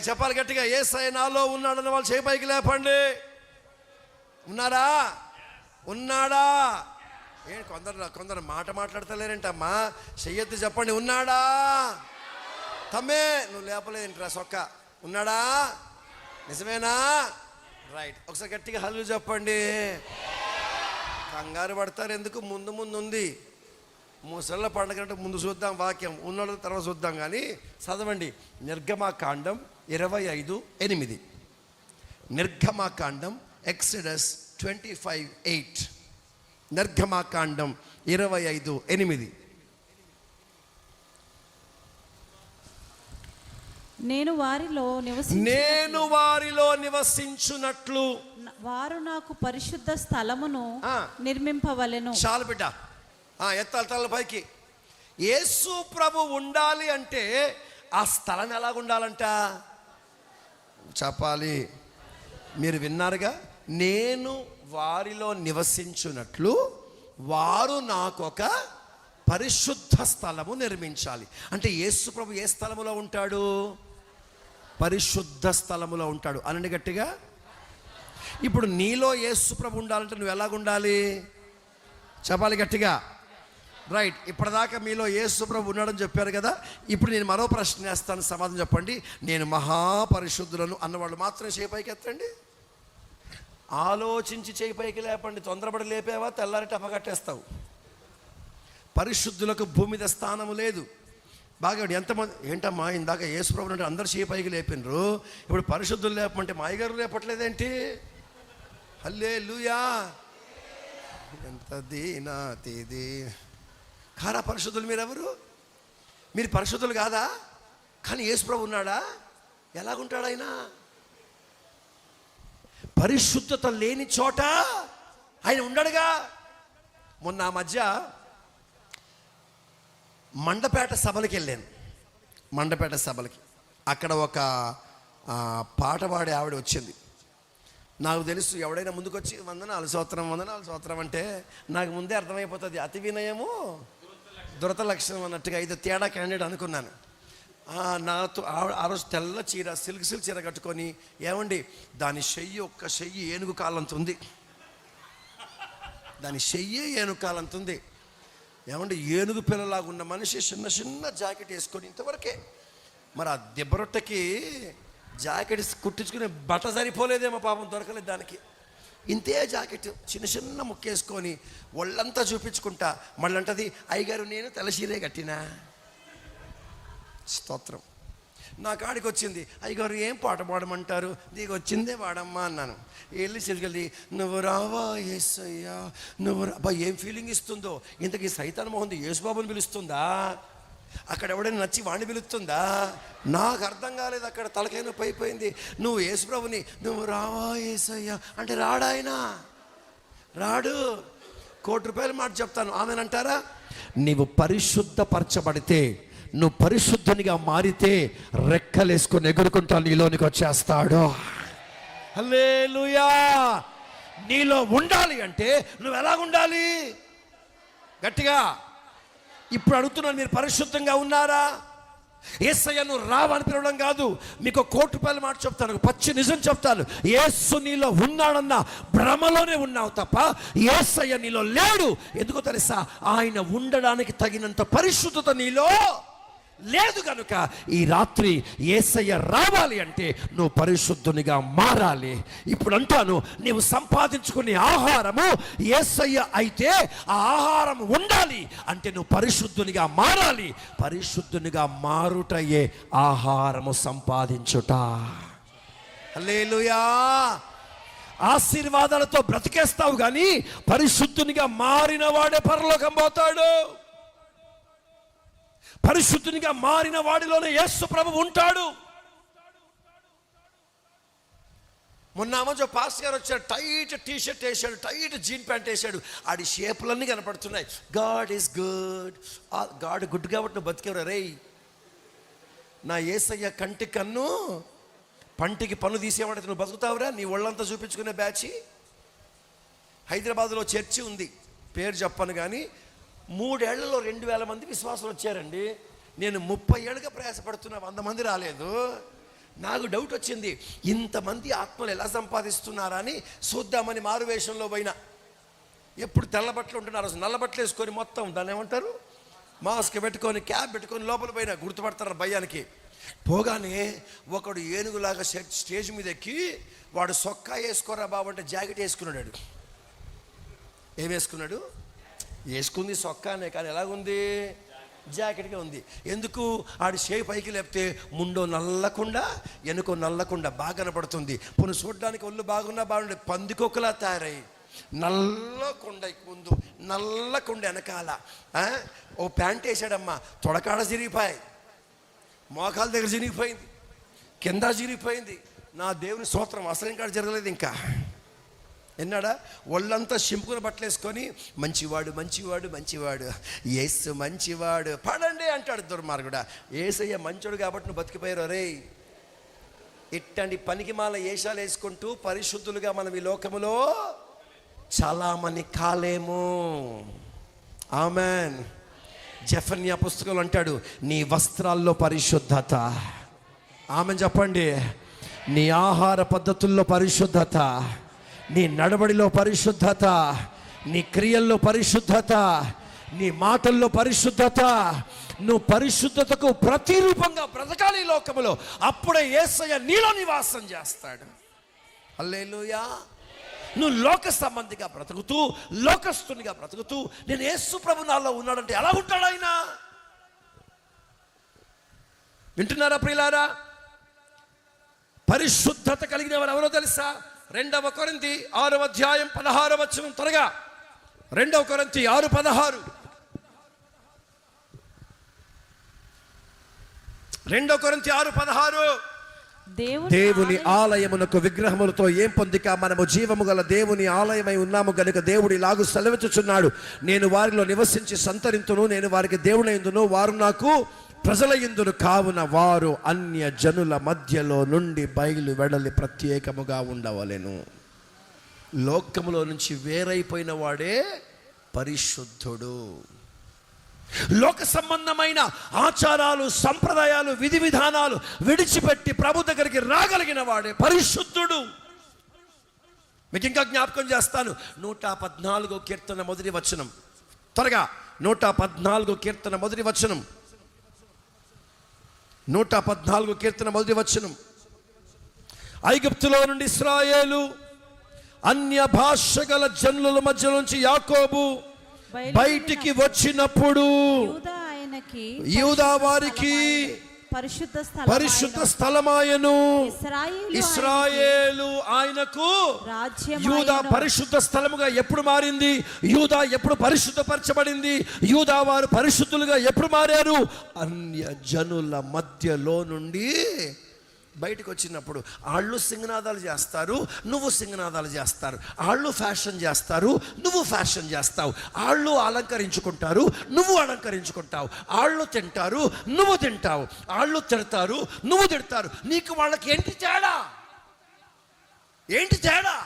చెప్పాలి గట్టిగా, యేసయ్య నాలో ఉన్నాడన్న వాళ్ళు చేయి పైకి లేపండి. ఉన్నారా? ఉన్నాడా? కొందరు మాట మాట్లాడతలేరేంటమ్మా? చెయ్యొద్దు, చెప్పండి. ఉన్నాడా? తమ్మే నువ్వు లేపలేదేంట్రా సొక్క? ఉన్నాడా? నిజమేనా? రైట్. ఒకసారి గట్టిగా హల్లు చెప్పండి. కంగారు పడతారు ఎందుకు? ముందు ఉంది. ముసళ్ళ పండుగ అంటే ముందు చూద్దాం, వాక్యం ఉన్న తర్వాత చూద్దాం. కానీ చదవండి, నిర్గమాకాండం 25:8. నిర్గమాకాండం, ఎక్సడస్ 25:8. నిర్గమాకాండం 25:8. నేను వారిలో నివసించున్నట్లు వారు నాకు పరిశుద్ధ స్థలమును నిర్మింపవలెను. చాలు బిడ్డ, ఎత్తాలి తల పైకి. యేసు ప్రభు ఉండాలి అంటే ఆ స్థలం ఎలాగుండాలంట చెప్పాలి. మీరు విన్నారుగా, నేను వారిలో నివసించున్నట్లు వారు నాకు ఒక పరిశుద్ధ స్థలము నిర్మించాలి. అంటే యేసు ప్రభు ఏ స్థలములో ఉంటాడు? పరిశుద్ధ స్థలములో ఉంటాడు అనండి గట్టిగా. ఇప్పుడు నీలో యేసు ప్రభు ఉండాలంటే నువ్వు ఎలాగుండాలి చెప్పాలి గట్టిగా. రైట్. ఇప్పటిదాకా మీలో యేసు ప్రభు ఉన్నాడని చెప్పారు కదా. ఇప్పుడు నేను మరో ప్రశ్న వేస్తాను, సమాధానం చెప్పండి. నేను మహాపరిశుద్ధులను అన్నవాళ్ళు మాత్రం చేయి పైకి ఎత్తండి. ఆలోచించి చేయి పైకి లేపండి. తొందరపడి లేపేవా తెల్లారి టపగట్టేస్తావు. పరిశుద్ధులకు భూమి మీద స్థానము లేదు. బాగా ఎంతమంది ఏంటమ్మా ఇందాక యేసు ప్రభు అంటే అందరు చేయి పైకి లేపినరు, ఇప్పుడు పరిశుద్ధులు లేపమంటే మా అయ్యగారు లేపట్లేదేంటి? హల్లెలూయా. ఎంత దీనాతిది కారా పరిశుద్ధులు మీరెవరు? మీరు పరిశుద్ధులు కాదా? కానీ యేసు ప్రభు ఉన్నాడా? ఎలాగుంటాడు ఆయన? పరిశుద్ధత లేని చోట ఆయన ఉండడుగా. మొన్న ఆ మధ్య మండపేట సభలకి వెళ్ళాను. మండపేట సభలకి అక్కడ ఒక పాట పాడే ఆవిడ వచ్చింది. నాకు తెలుసు, ఎవడైనా ముందుకొచ్చి వందనాలు స్తోత్రం అంటే నాకు ముందే అర్థమైపోతుంది అతి వినయము దురత లక్షణం అన్నట్టుగా. ఇది తేడా క్యాండిడేట్ అనుకున్నాను. నాతో ఆ రోజు తెల్ల చీర, సిల్క్ చీర కట్టుకొని, ఏమండి దాని ఒక్క చెయ్యి ఏనుగు కాలంత ఉంది. దాని చెయ్యే ఏనుగు కాలంత ఉంది. ఏమంటే ఏనుగు పిల్లలాగా ఉన్న మనిషి చిన్న జాకెట్ వేసుకొని ఇంతవరకే. మరి ఆ దెబ్బరొట్టకి జాకెట్ కుట్టించుకునే బట్ట సరిపోలేదేమో, పాపం దొరకలేదు దానికి. ఇంతే జాకెట్ చిన్న ముక్కేసుకొని ఒళ్ళంతా చూపించుకుంటా మళ్ళీ అంటది, అయ్యగారు నేను తెల్లచీరే కట్టినా. స్తోత్రం. నా కాడికి వచ్చింది, అయ్యగారు ఏం పాట పాడమంటారు? నీకు వచ్చిందే పాడమ్మా అన్నాను. వెళ్ళి చిరికెళ్ళి, నువ్వు రావా యేసయ్యా నువ్వు రా. ఏం ఫీలింగ్ ఇస్తుందో! ఇంతకీ సైతాన్ మోహన్ యేసుబాబుని పిలుస్తుందా? అక్కడ ఎవడైనా నచ్చి వాడిని పిలుస్తుందా? నాకు అర్థం కాలేదు. అక్కడ తలకాయ నొప్పి అయిపోయింది. నువ్వు యేసుప్రభుని నువ్వు రావా యేసయ్యా అంటే రాడాయన రాడు. ₹1,00,000 మాట చెప్తాను, ఆమెనంటారా? నీవు పరిశుద్ధపరచబడితే, నువ్వు పరిశుద్ధునిగా మారితే రెక్కలేసుకొని ఎగురుకుంటా నీలోనికి వచ్చేస్తాడు. హల్లెలూయా. నీలో ఉండాలి అంటే నువ్వు ఎలా ఉండాలి? గట్టిగా ఇప్పుడు అడుగుతున్నాను, మీరు పరిశుద్ధంగా ఉన్నారా? యేసయ్యను రావని పిలవడం కాదు, మీకు ₹1,00,000 మాట చెప్తాను, పచ్చి నిజం చెప్తాను. యేసు నీలో ఉన్నాడన్న భ్రమలోనే ఉన్నావు తప్ప యేసయ్య నీలో లేడు. ఎందుకో తెలుసా? ఆయన ఉండడానికి తగినంత పరిశుద్ధత నీలో లేదు కనుక ఈ రాత్రి యేసయ్య రావాలి అంటే నువ్వు పరిశుద్ధునిగా మారాలి. ఇప్పుడు అంటాను, నీవు సంపాదించుకునే ఆహారము యేసయ్య అయితే ఆ ఆహారం ఉండాలి అంటే నువ్వు పరిశుద్ధునిగా మారాలి. పరిశుద్ధునిగా మారుటయే ఆహారము సంపాదించుట. హల్లెలూయా. ఆశీర్వాదాలతో బ్రతికేస్తావు కానీ పరిశుద్ధునిగా మారిన వాడే పరలోకం పోతాడు. పరిశుద్ధునిగా మారిన వాడిలోనే యేసు ప్రభు ఉంటాడు. మొన్న మధ్య పాస్టర్ గారు వచ్చాడు, టైట్ టీషర్ట్ వేసాడు, టైట్ జీన్ ప్యాంట్ వేసాడు, ఆడి షేపులన్నీ కనపడుతున్నాయి. God is good. God good కాబట్టి నువ్వు బతికేవరా రే. నా యేసయ్య కంటి కన్ను పంటికి పన్ను తీసేవాడితే నువ్వు బతుకుతావురా? నీ ఒళ్ళంతా చూపించుకునే బ్యాచ్. హైదరాబాద్లో చర్చి ఉంది, పేరు చెప్పను కానీ 3 ఏళ్లలో 2000 మంది విశ్వాసులు వచ్చారండి. నేను 30 ఏళ్ళుగా ప్రయాసపడుతున్నా, 100 మంది రాలేదు. నాకు డౌట్ వచ్చింది, ఇంతమంది ఆత్మలు ఎలా సంపాదిస్తున్నారా అని చూద్దామని మారువేషంలో పోయినా. ఎప్పుడు తెల్ల బట్టలు ఉంటున్నారు, నల్ల బట్టలు వేసుకొని మొత్తం దాన్ని ఏమంటారు మాస్క్ పెట్టుకొని క్యాప్ పెట్టుకొని లోపల పోయినా, గుర్తుపడతారు భయానికి. పోగానే ఒకడు ఏనుగులాగా స్టేజ్ మీద ఎక్కి, వాడు సొక్కా వేసుకోరా బాబు అంటే జాకెట్ వేసుకున్నాడు. ఏం వేసుకున్నాడు? వేసుకుంది సొక్కానే కానీ ఎలాగుంది? జాకెట్గా ఉంది. ఎందుకు? ఆడి షేప్ పైకి లేపితే ముండో నల్లకుండా వెనుకో నల్లకుండా బాగా కనపడుతుంది. పును చూడడానికి ఒళ్ళు బాగున్నా బాగుండే, పందికొక్కలా తయారయ్యి నల్లకుండా ముందు నల్లకుండా వెనకాల. ఓ ప్యాంట్ వేసాడమ్మా, తొడకాడ చిరిగిపోయాయి, మోకాల దగ్గర చిరిగిపోయింది, కింద చిరిగిపోయింది. నా దేవుని స్తోత్రం, అసలు ఇంకా జరగలేదు. ఇంకా ఎన్నాడా ఒళ్ళంతా షింపుకుని బట్టలు వేసుకొని మంచివాడు మంచివాడు మంచివాడు యేసు మంచివాడు పడండి అంటాడు దుర్మార్గుడా. యేసయ్య మంచోడు కాబట్టి నువ్వు బతికిపోయారు రే. ఇట్టండి పనికి మాల వేషాలు వేసుకుంటూ పరిశుద్ధులుగా మనం ఈ లోకములో చాలామంది కాలేము. ఆమెన్. జెఫన్యా పుస్తకంలో అంటాడు, నీ వస్త్రాల్లో పరిశుద్ధత. ఆమెన్ చెప్పండి. నీ ఆహార పద్ధతుల్లో పరిశుద్ధత, నీ నడవడిలో పరిశుద్ధత, నీ క్రియల్లో పరిశుద్ధత, నీ మాటల్లో పరిశుద్ధత. నువ్వు పరిశుద్ధతకు ప్రతిరూపంగా బ్రతకాలి ఈ లోకములో. అప్పుడే యేసయ్య నీలో నివాసం చేస్తాడు. హల్లెలూయా. నువ్వు లోక సంబంధిగా బ్రతుకుతూ, లోకస్తునిగా బ్రతుకుతూ, నేను యేసు ప్రభు నాలో ఉన్నాడంటే ఎలా ఉంటాడు ఆయన? వింటున్నారా ప్రియులారా? పరిశుద్ధత కలిగిన వారు ఎవరో తెలుసా? 2 కొరింథీ 6వ అధ్యాయం 16వ వచనం. త్వరగా 2 కొరింథీ 6:16. 2 కొరింథీ 6:16. దేవుని ఆలయమునకు విగ్రహములతో ఏం పొందిక, మనము జీవము గల దేవుని ఆలయమై ఉన్నాము గనుక దేవుడు ఇలాగు సెలవిచ్చుచున్నాడు, నేను వారిలో నివసించి సంతరింతును, నేను వారికి దేవుడైందును, వారు నాకు ప్రజలయందును, కావున వారు అన్య జనుల మధ్యలో నుండి బయలు వెడలి ప్రత్యేకముగా ఉండవలెను. లోకములో నుంచి వేరైపోయిన వాడే పరిశుద్ధుడు. లోక సంబంధమైన ఆచారాలు, సంప్రదాయాలు, విధి విధానాలు విడిచిపెట్టి ప్రభు దగ్గరికి రాగలిగిన వాడే పరిశుద్ధుడు. మీకు ఇంకా జ్ఞాపకం చేస్తాను, 114వ కీర్తన మొదటి వచనం. త్వరగా 114వ కీర్తన మొదటి వచనం. 114వ కీర్తన మొదటి వచనం. ఐగుప్తులో నుండి ఇశ్రాయేలు, అన్య భాష గల జనుల మధ్య నుంచి యాకోబు బయటికి వచ్చినప్పుడు యూదా వారికి పరిశుద్ధ స్థలమాయను. ఇశ్రాయేలు ఆయనకు యూదా పరిశుద్ధ స్థలముగా ఎప్పుడు మారింది? యూదా ఎప్పుడు పరిశుద్ధపరచబడింది? యూదా వారు పరిశుద్ధులుగా ఎప్పుడు మారారు? అన్య జనుల మధ్యలో నుండి బయటకు వచ్చినప్పుడు. వాళ్ళు సింగనాదాలు చేస్తారు, నువ్వు సింగనాదాలు చేస్తారు. వాళ్ళు ఫ్యాషన్ చేస్తారు, నువ్వు ఫ్యాషన్ చేస్తావు. వాళ్ళు అలంకరించుకుంటారు, నువ్వు అలంకరించుకుంటావు. వాళ్ళు తింటారు, నువ్వు తింటావు. వాళ్ళు తిడతారు, నువ్వు తిడతారు. నీకు వాళ్ళకి ఏంటి తేడా? ఏంటి తేడా?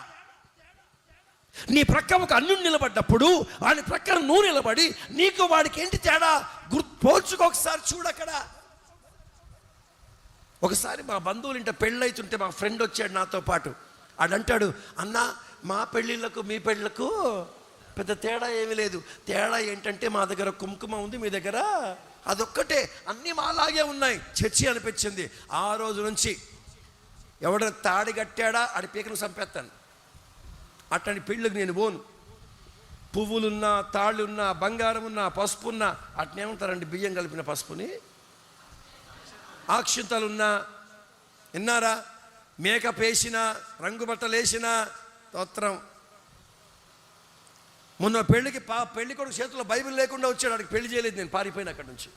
నీ ప్రక్క ఒక అన్యుడు నిలబడ్డప్పుడు వాడి ప్రక్కన నువ్వు నిలబడి, నీకు వాడికి ఏంటి తేడా? పోల్చుకోకసారి చూడక్కడ. ఒకసారి మా బంధువులు ఇంట పెళ్ళైతుంటే మా ఫ్రెండ్ వచ్చాడు నాతో పాటు. ఆడంటాడు, అన్న మా పెళ్ళిళ్ళకు మీ పెళ్ళకు పెద్ద తేడా ఏమీ లేదు. తేడా ఏంటంటే మా దగ్గర కుంకుమ ఉంది, మీ దగ్గర అదొక్కటే, అన్నీ మాలాగే ఉన్నాయి. చర్చి అనిపించింది. ఆ రోజు నుంచి ఎవడ తాడి కట్టాడా ఆడి పీకను చంపేస్తాను. అట్టని పెళ్ళికి నేను పోను. పువ్వులున్నా, తాళ్ళున్నా, బంగారం ఉన్నా, పసుపు ఉన్నా, అట్నేమంటారండి బియ్యం కలిపిన పసుపుని, అక్షింతలున్నా, విన్నారా, మేకప్ వేసిన, రంగు బట్టలు వేసిన స్తోత్రం. మొన్న పెళ్ళికి పెళ్లి కొడుకు చేతిలో బైబిల్ లేకుండా వచ్చాడు. ఆడికి పెళ్లి చేయలేదు, నేను పారిపోయిన అక్కడి నుంచి.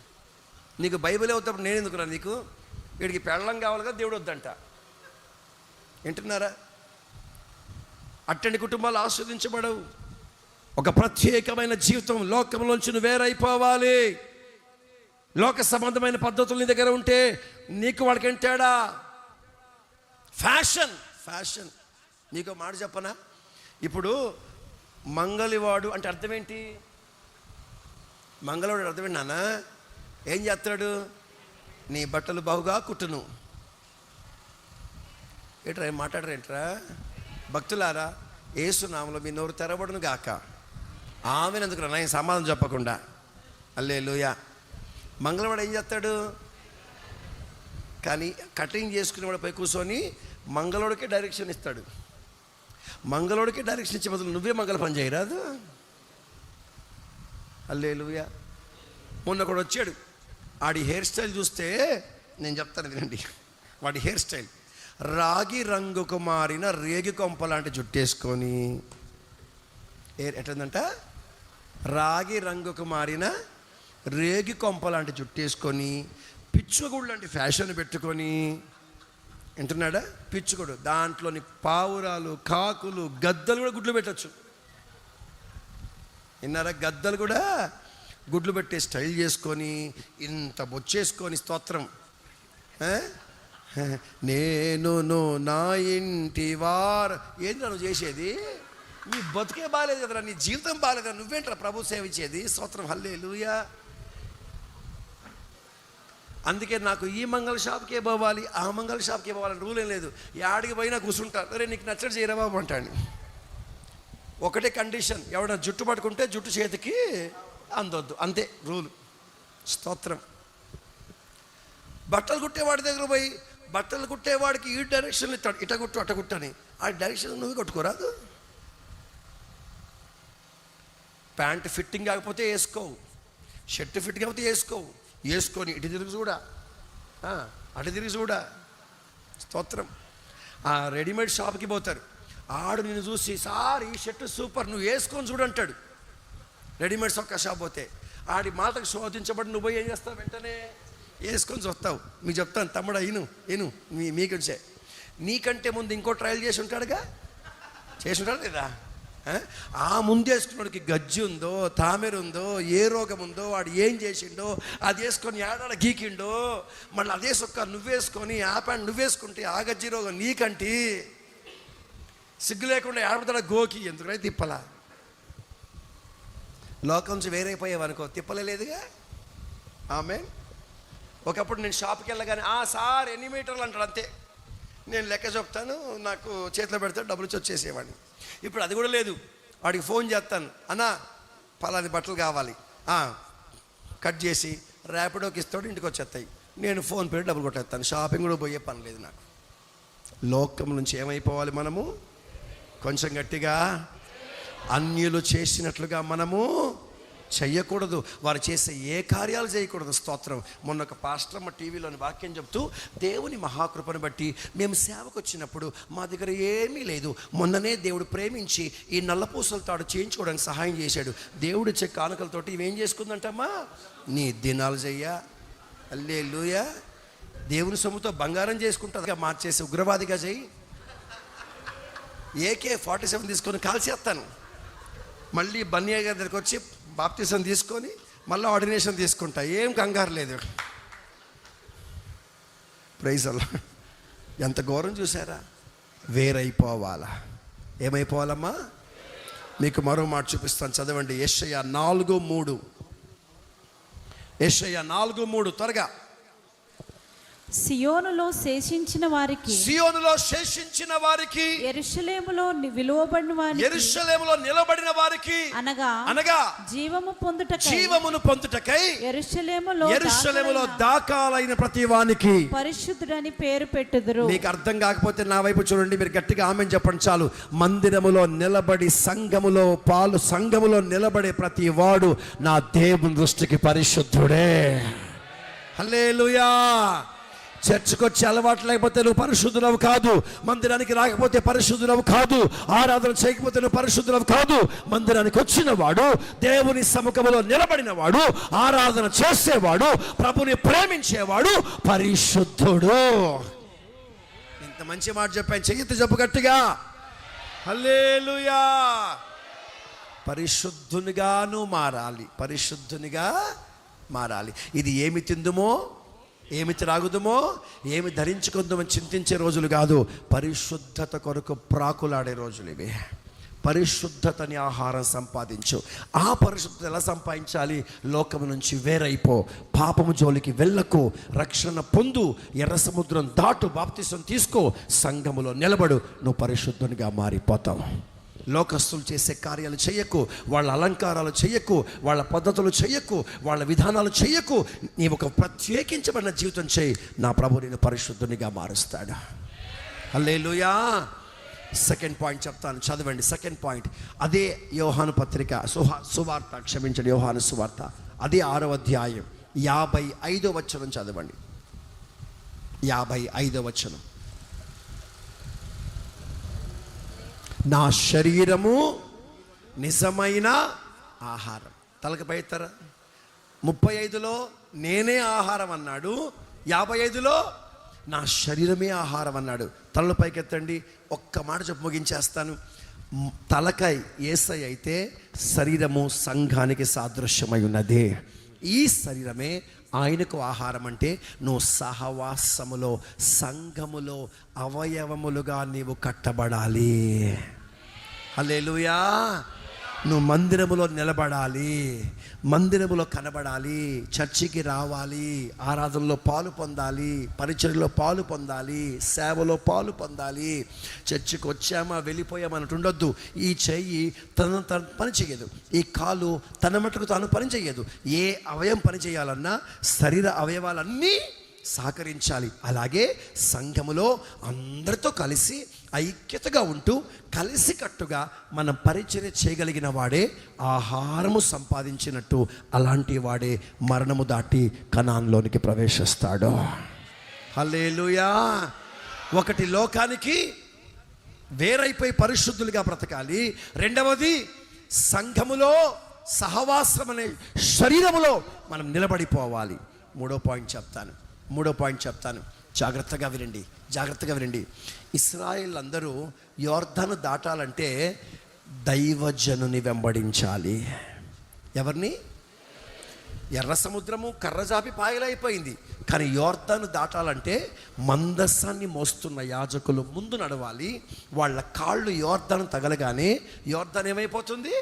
నీకు బైబిల్ అవుతాప్పుడు నేను ఎందుకురా నీకు? వీడికి పెళ్ళం కావాలి కదా, దేవుడు వద్దంట. వింటున్నారా? అట్టండి కుటుంబాలు ఆస్వాదించబడవు. ఒక ప్రత్యేకమైన జీవితం, లోకంలోంచి నువ్వు వేరైపోవాలి. లోక సంబంధమైన పద్ధతులు నీ దగ్గర ఉంటే నీకు వాడికి ఏంటాడా? ఫ్యాషన్. నీకు మాట చెప్పనా? ఇప్పుడు మంగళవాడు అంటే అర్థం ఏంటి? మంగళవాడు అర్థం ఏంటి నాన్న? ఏం చేస్తాడు? నీ బట్టలు బాగుగా కుట్టును. ఏంట్రా ఏం మాట్లాడరేంట్రా? భక్తులారా, యేసునామములో మీ నోరు తెరబడును గాక. ఆమెనందుకు నేను సమాధానం చెప్పకుండా హల్లెలూయా. మంగళవాడు ఏం చేస్తాడు? కానీ కటింగ్ చేసుకునేవాడు పై కూర్చొని మంగళవాడికే డైరెక్షన్ ఇస్తాడు. మంగళవాడికే డైరెక్షన్ ఇచ్చే బదులు నువ్వే మంగళ పని చేయరాదు? హల్లెలూయా. మొన్న కూడా వచ్చాడు. ఆడి హెయిర్ స్టైల్ చూస్తే నేను చెప్తాను వినండి. వాడి హెయిర్ స్టైల్ రాగి రంగుకు మారిన రేగి కొంప లాంటి జుట్టేసుకొని, ఎట్లందంట, రాగి రంగుకు మారిన రేగి కొంప లాంటి జుట్టేసుకొని, పిచ్చుగుడు లాంటి ఫ్యాషన్ పెట్టుకొని, వింటున్నాడా? పిచ్చుగుడు, దాంట్లోని పావురాలు, కాకులు, గద్దలు కూడా గుడ్లు పెట్టచ్చు. విన్నారా? గద్దలు కూడా గుడ్లు పెట్టే స్టైల్ చేసుకొని, ఇంత బొచ్చేసుకొని, స్తోత్రం. నేను నా ఇంటి వారు. ఏంటి నువ్వు చేసేది? నీ బతుకే బాగాలేదు కదరా, నీ జీవితం బాగాలేదు, నువ్వేంట్రా ప్రభు సేవించేది? స్తోత్రం. హల్లెలూయా. అందుకే నాకు ఈ మంగళ షాప్కే పోవాలి, ఆ మంగళ షాప్కే పోవాలని రూల్ ఏం లేదు. యాడికి పోయినా కూర్చుంటాను. అరే నీకు నచ్చడు చేయరా బాబు అంటాను. ఒకటే కండిషన్, ఎవడన్నా జుట్టు పట్టుకుంటే జుట్టు చేతికి అందొద్దు, అంతే రూలు. స్తోత్రం. బట్టలు కుట్టేవాడి దగ్గర పోయి బట్టలు కుట్టేవాడికి ఈ డైరెక్షన్ ఇస్తాడు, ఇట కుట్టు అట కుట్టని. ఆ డైరెక్షన్ నువ్వు కొట్టుకోరాదు. ప్యాంట్ ఫిట్టింగ్ కాకపోతే వేసుకోవు, షర్ట్ ఫిట్టింగ్ కాకపోతే వేసుకోవు. వేసుకొని ఇటు తిరిగి చూడా, అటు తిరిగి చూడా. స్తోత్రం. ఆ రెడీమేడ్ షాప్కి పోతారు. ఆడు నిన్ను చూసి, సార్ ఈ షర్టు సూపర్, నువ్వు వేసుకొని చూడంటాడు. రెడీమేడ్ సొక్క షాప్ పోతే ఆడి మాటకు శోధించబడి నువ్వు ఏం చేస్తావు? వెంటనే వేసుకొని చూస్తావు. మీకు చెప్తాను తమ్ముడా, ఇను మీకుంచే. నీకంటే ముందు ఇంకో ట్రయల్ చేసి ఉంటాడుగా, చేసి ఉంటాడు లేదా? ఆ ముందు వేసుకున్నాడికి గజ్జి ఉందో, తామెరు ఉందో, ఏ రోగం ఉందో, వాడు ఏం చేసిండో, అది వేసుకొని ఏడాడ గీకిండో, మళ్ళీ అదే సొక్క నువ్వేసుకొని ఆ ప్యాంట్ నువ్వేసుకుంటే ఆ గజ్జి రోగం నీకంటి. సిగ్గు లేకుండా ఏడపడతాడ గోకి, ఎందుకంటే తిప్పలా. లోకం నుంచి వేరైపోయావనుకో తిప్పలేదుగా. ఆమె ఒకప్పుడు నేను షాప్కి వెళ్ళగానే సార్ ఎన్ని మీటర్లు అంటాడు, అంతే. నేను లెక్క చెప్తాను, నాకు చేతిలో పెడతాడు, డబ్బులు ఇచ్చి వచ్చేసేవాడిని. ఇప్పుడు అది కూడా లేదు. వాడికి ఫోన్ చేస్తాను, అన్నా పలాని బట్టలు కావాలి, కట్ చేసి ర్యాపిడోకి ఇస్తాడు, ఇంటికి వచ్చేస్తాయి. నేను ఫోన్ పే డబ్బులు కొట్టేస్తాను. షాపింగ్ కూడా పోయే పని లేదు నాకు. లోకం నుంచి ఏమైపోవాలి మనము? కొంచెం గట్టిగా, అన్యులు చేసినట్లుగా మనము చెయ్యకూడదు. వారు చేసే ఏ కార్యాలు చేయకూడదు. స్తోత్రం. మొన్న ఒక పాస్టర్మ్మ టీవీలోని వాక్యం చెప్తూ, దేవుని మహాకృపను బట్టి మేము సేవకు వచ్చినప్పుడు మా దగ్గర ఏమీ లేదు, మొన్ననే దేవుడు ప్రేమించి ఈ నల్లపూసల తాడు చేయించుకోవడానికి సహాయం చేశాడు. దేవుడిచ్చే కానుకలతోటి ఇవేం చేసుకుందంటమ్మా? నీ దినాలు చెయ్యా. హల్లెలూయా. దేవుని సొమ్ముతో బంగారం చేసుకుంటుంది, మార్చేసి ఉగ్రవాదిగా చెయ్యి. AK-47 తీసుకొని కాల్చేస్తాను. మళ్ళీ బన్నయ్య గారి దగ్గరికి వచ్చి బాప్తిజం తీసుకొని మళ్ళీ ఆర్డినేషన్ తీసుకుంటా. ఏం కంగారు లేదు. ప్రైజ్ అల్లా. ఎంత ఘోరం చూసారా? వేరైపోవాలా. ఏమైపోవాలమ్మా? మీకు మరో మాట చూపిస్తాను, చదవండి. యెషయా 4:3. యెషయా 4:3 త్వరగా. సియోనులో శేషించిన వారికి, సియోనులో శేషించిన వారికి, యెరూషలేములో విలువబడిన వారికి, యెరూషలేములో నిలబడిన వారికి, అనగా జీవము పొందుటకై, జీవమును పొందుటకై యెరూషలేములో దాఖలైన ప్రతి వానికి పరిశుద్ధుడని పేరు పెట్టుదురు. మీకు అర్థం కాకపోతే నా వైపు చూడండి, మీరు గట్టిగా ఆమేన్ చెప్పండి చాలు. మందిరములో నిలబడి సంఘములో నిలబడే ప్రతి వాడు నా దేవుని దృష్టికి పరిశుద్ధుడే. హల్లెలూయా. చర్చికి వచ్చి అలవాటు లేకపోతే నువ్వు పరిశుద్ధులవు కాదు. మందిరానికి రాకపోతే పరిశుద్ధులవు కాదు. ఆరాధన చేయకపోతే నువ్వు పరిశుద్ధులవు కాదు. మందిరానికి వచ్చిన వాడు, దేవుని సముఖంలో నిలబడిన వాడు, ఆరాధన చేసేవాడు, ప్రభుని ప్రేమించేవాడు పరిశుద్ధుడు. ఇంత మంచి మాట చెప్పాను, చెయ్యెత్తి చెప్పు గట్టిగా హల్లెలూయా. పరిశుద్ధునిగాను మారాలి. ఇది ఏమి తిందుమో, ఏమి త్రాగుదుమో, ఏమి ధరించుకుందామో చింతించే రోజులు కాదు. పరిశుద్ధత కొరకు ప్రాకులాడే రోజులు ఇవి. పరిశుద్ధతని ఆహారం సంపాదించు. ఆ పరిశుద్ధత ఎలా సంపాదించాలి? లోకము నుంచి వేరైపో, పాపము జోలికి వెళ్ళకు, రక్షణ పొందు, ఎర్ర సముద్రం దాటు, బాప్తిసం తీసుకో, సంఘములో నిలబడు, నువ్వు పరిశుద్ధునిగా మారిపోతావు. లోకస్తులు చేసే కార్యాలు చెయ్యకు, వాళ్ళ అలంకారాలు చెయ్యకు, వాళ్ళ పద్ధతులు చెయ్యకు, వాళ్ళ విధానాలు చెయ్యకు. నీవు ఒక ప్రత్యేకించబడిన జీవితం చేయి, నా ప్రభు నిన్ను పరిశుద్ధునిగా మారుస్తాడు. హల్లెలూయా. సెకండ్ పాయింట్ చెప్తాను, చదవండి. సెకండ్ పాయింట్ అదే యోహాను పత్రిక సువార్త, క్షమించండి, యోహాను సువార్త అదే 6వ అధ్యాయం 55వ వచనం చదవండి. 55వ వచనం. నా శరీరము నిజమైన ఆహారం. తలకపై ఎత్తారా? 35లో నేనే ఆహారం అన్నాడు, 55లో నా శరీరమే ఆహారం అన్నాడు. తలల పైకి ఎత్తండి. ఒక్క మాట చెప్పి ముగించేస్తాను. తలకాయ యేసయ్య అయితే శరీరము సంఘానికి సాదృశ్యమై ఉన్నది. ఈ శరీరమే ఆయనకు ఆహారం. అంటే నువ్వు సహవాసములో, సంఘములో అవయవములుగా నీవు కట్టబడాలి. హల్లెలూయా. నువ్వు మందిరములో నిలబడాలి, మందిరములో కనబడాలి, చర్చికి రావాలి, ఆరాధనలో పాలు పొందాలి, పరిచర్యలో పాలు పొందాలి, సేవలో పాలు పొందాలి. చర్చికి వచ్చామా వెళ్ళిపోయామన్నట్టు ఉండొద్దు. ఈ చెయ్యి తను పని చేయదు, ఈ కాలు తన మటుకు తాను పని చేయదు. ఏ అవయవం పని చేయాలన్నా శరీర అవయవాలన్నీ సహకరించాలి. అలాగే సంఘములో అందరితో కలిసి ఐక్యతగా ఉంటూ కలిసికట్టుగా మనం పరిచర్య చేయగలిగిన వాడే ఆహారము సంపాదించినట్టు, అలాంటి వాడే మరణము దాటి కనాన్లోనికి ప్రవేశిస్తాడు. హల్లెలూయా. ఒకటి లోకానికి వేరైపోయి పరిశుద్ధులుగా బ్రతకాలి. రెండవది సంఘములో సహవాసం అనే శరీరములో మనం నిలబడిపోవాలి. మూడో పాయింట్ చెప్తాను. జాగ్రత్తగా వినండి. ఇశ్రాయేల్ అందరూ యోర్దాను దాటాలంటే దైవజనుని వెంబడించాలి. ఎవరిని? ఎర్ర సముద్రము కర్రజాపి పాయలైపోయింది. కానీ యోర్దాను దాటాలంటే మందస్సాన్ని మోస్తున్న యాజకులు ముందు నడవాలి. వాళ్ళ కాళ్ళు యోర్దాను తగలగానే యోర్దాను ఏమైపోతుంది?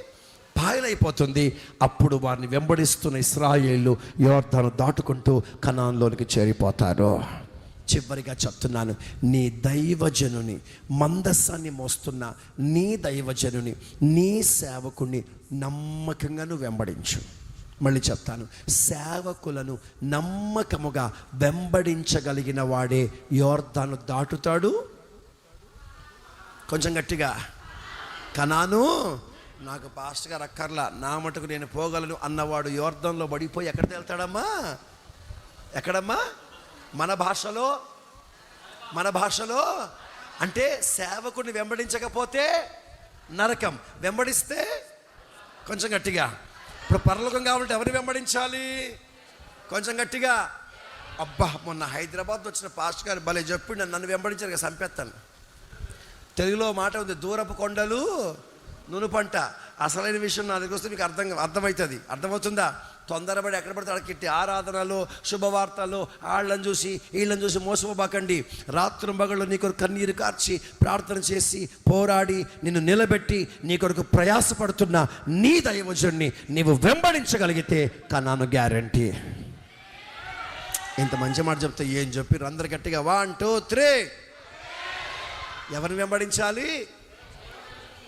పాయలైపోతుంది. అప్పుడు వారిని వెంబడిస్తున్న ఇశ్రాయేలు యోర్దాను దాటుకుంటూ కనాన్లోనికి చేరిపోతారు. చివరిగా చెప్తున్నాను, నీ దైవజనుని, మందస్సాన్ని మోస్తున్న నీ దైవజనుని, నీ సేవకుని నమ్మకంగా నువ్వు వెంబడించు. మళ్ళీ చెప్తాను, సేవకులను నమ్మకముగా వెంబడించగలిగిన వాడే యోర్దాను దాటుతాడు. కొంచెం గట్టిగా. కనాను నాకు పాస్టర్ గారు అక్కర్లా, నా మటుకు నేను పోగలను అన్నవాడు యోర్దాన్లో పడిపోయి ఎక్కడికి వెళ్తాడమ్మా? ఎక్కడమ్మా? మన భాషలో అంటే సేవకుడిని వెంబడించకపోతే నరకం, వెంబడిస్తే కొంచెం గట్టిగా. ఇప్పుడు పరలోకం కావాలంటే ఎవరిని వెంబడించాలి? కొంచెం గట్టిగా. అబ్బా, మొన్న హైదరాబాద్ వచ్చిన పాస్టర్ గారు భలే చెప్పిండు, నన్ను వెంబడించారు, చంపేస్తాను. తెలుగులో మాట ఉంది, దూరపు కొండలు నూనె పంట. అసలైన విషయం నా దగ్గర వస్తే మీకు అర్థమవుతుందా? తొందరపడి ఎక్కడ పడితే అక్కడికి ఆరాధనలు, శుభవార్తలు, వీళ్ళని చూసి మోసపోబాకండి. రాత్రింబగళ్ళు నీ కొరకు కన్నీరు కార్చి ప్రార్థన చేసి పోరాడి నిన్ను నిలబెట్టి నీ కొరకు ప్రయాసపడుతున్న నీ దైవజుడిని నీవు వెంబడించగలిగితే కనాను గ్యారంటీ. ఇంత మంచి మాట చెప్తే ఏం చెప్పారు అందరు గట్టిగా 1 2 3. ఎవరిని వెంబడించాలి?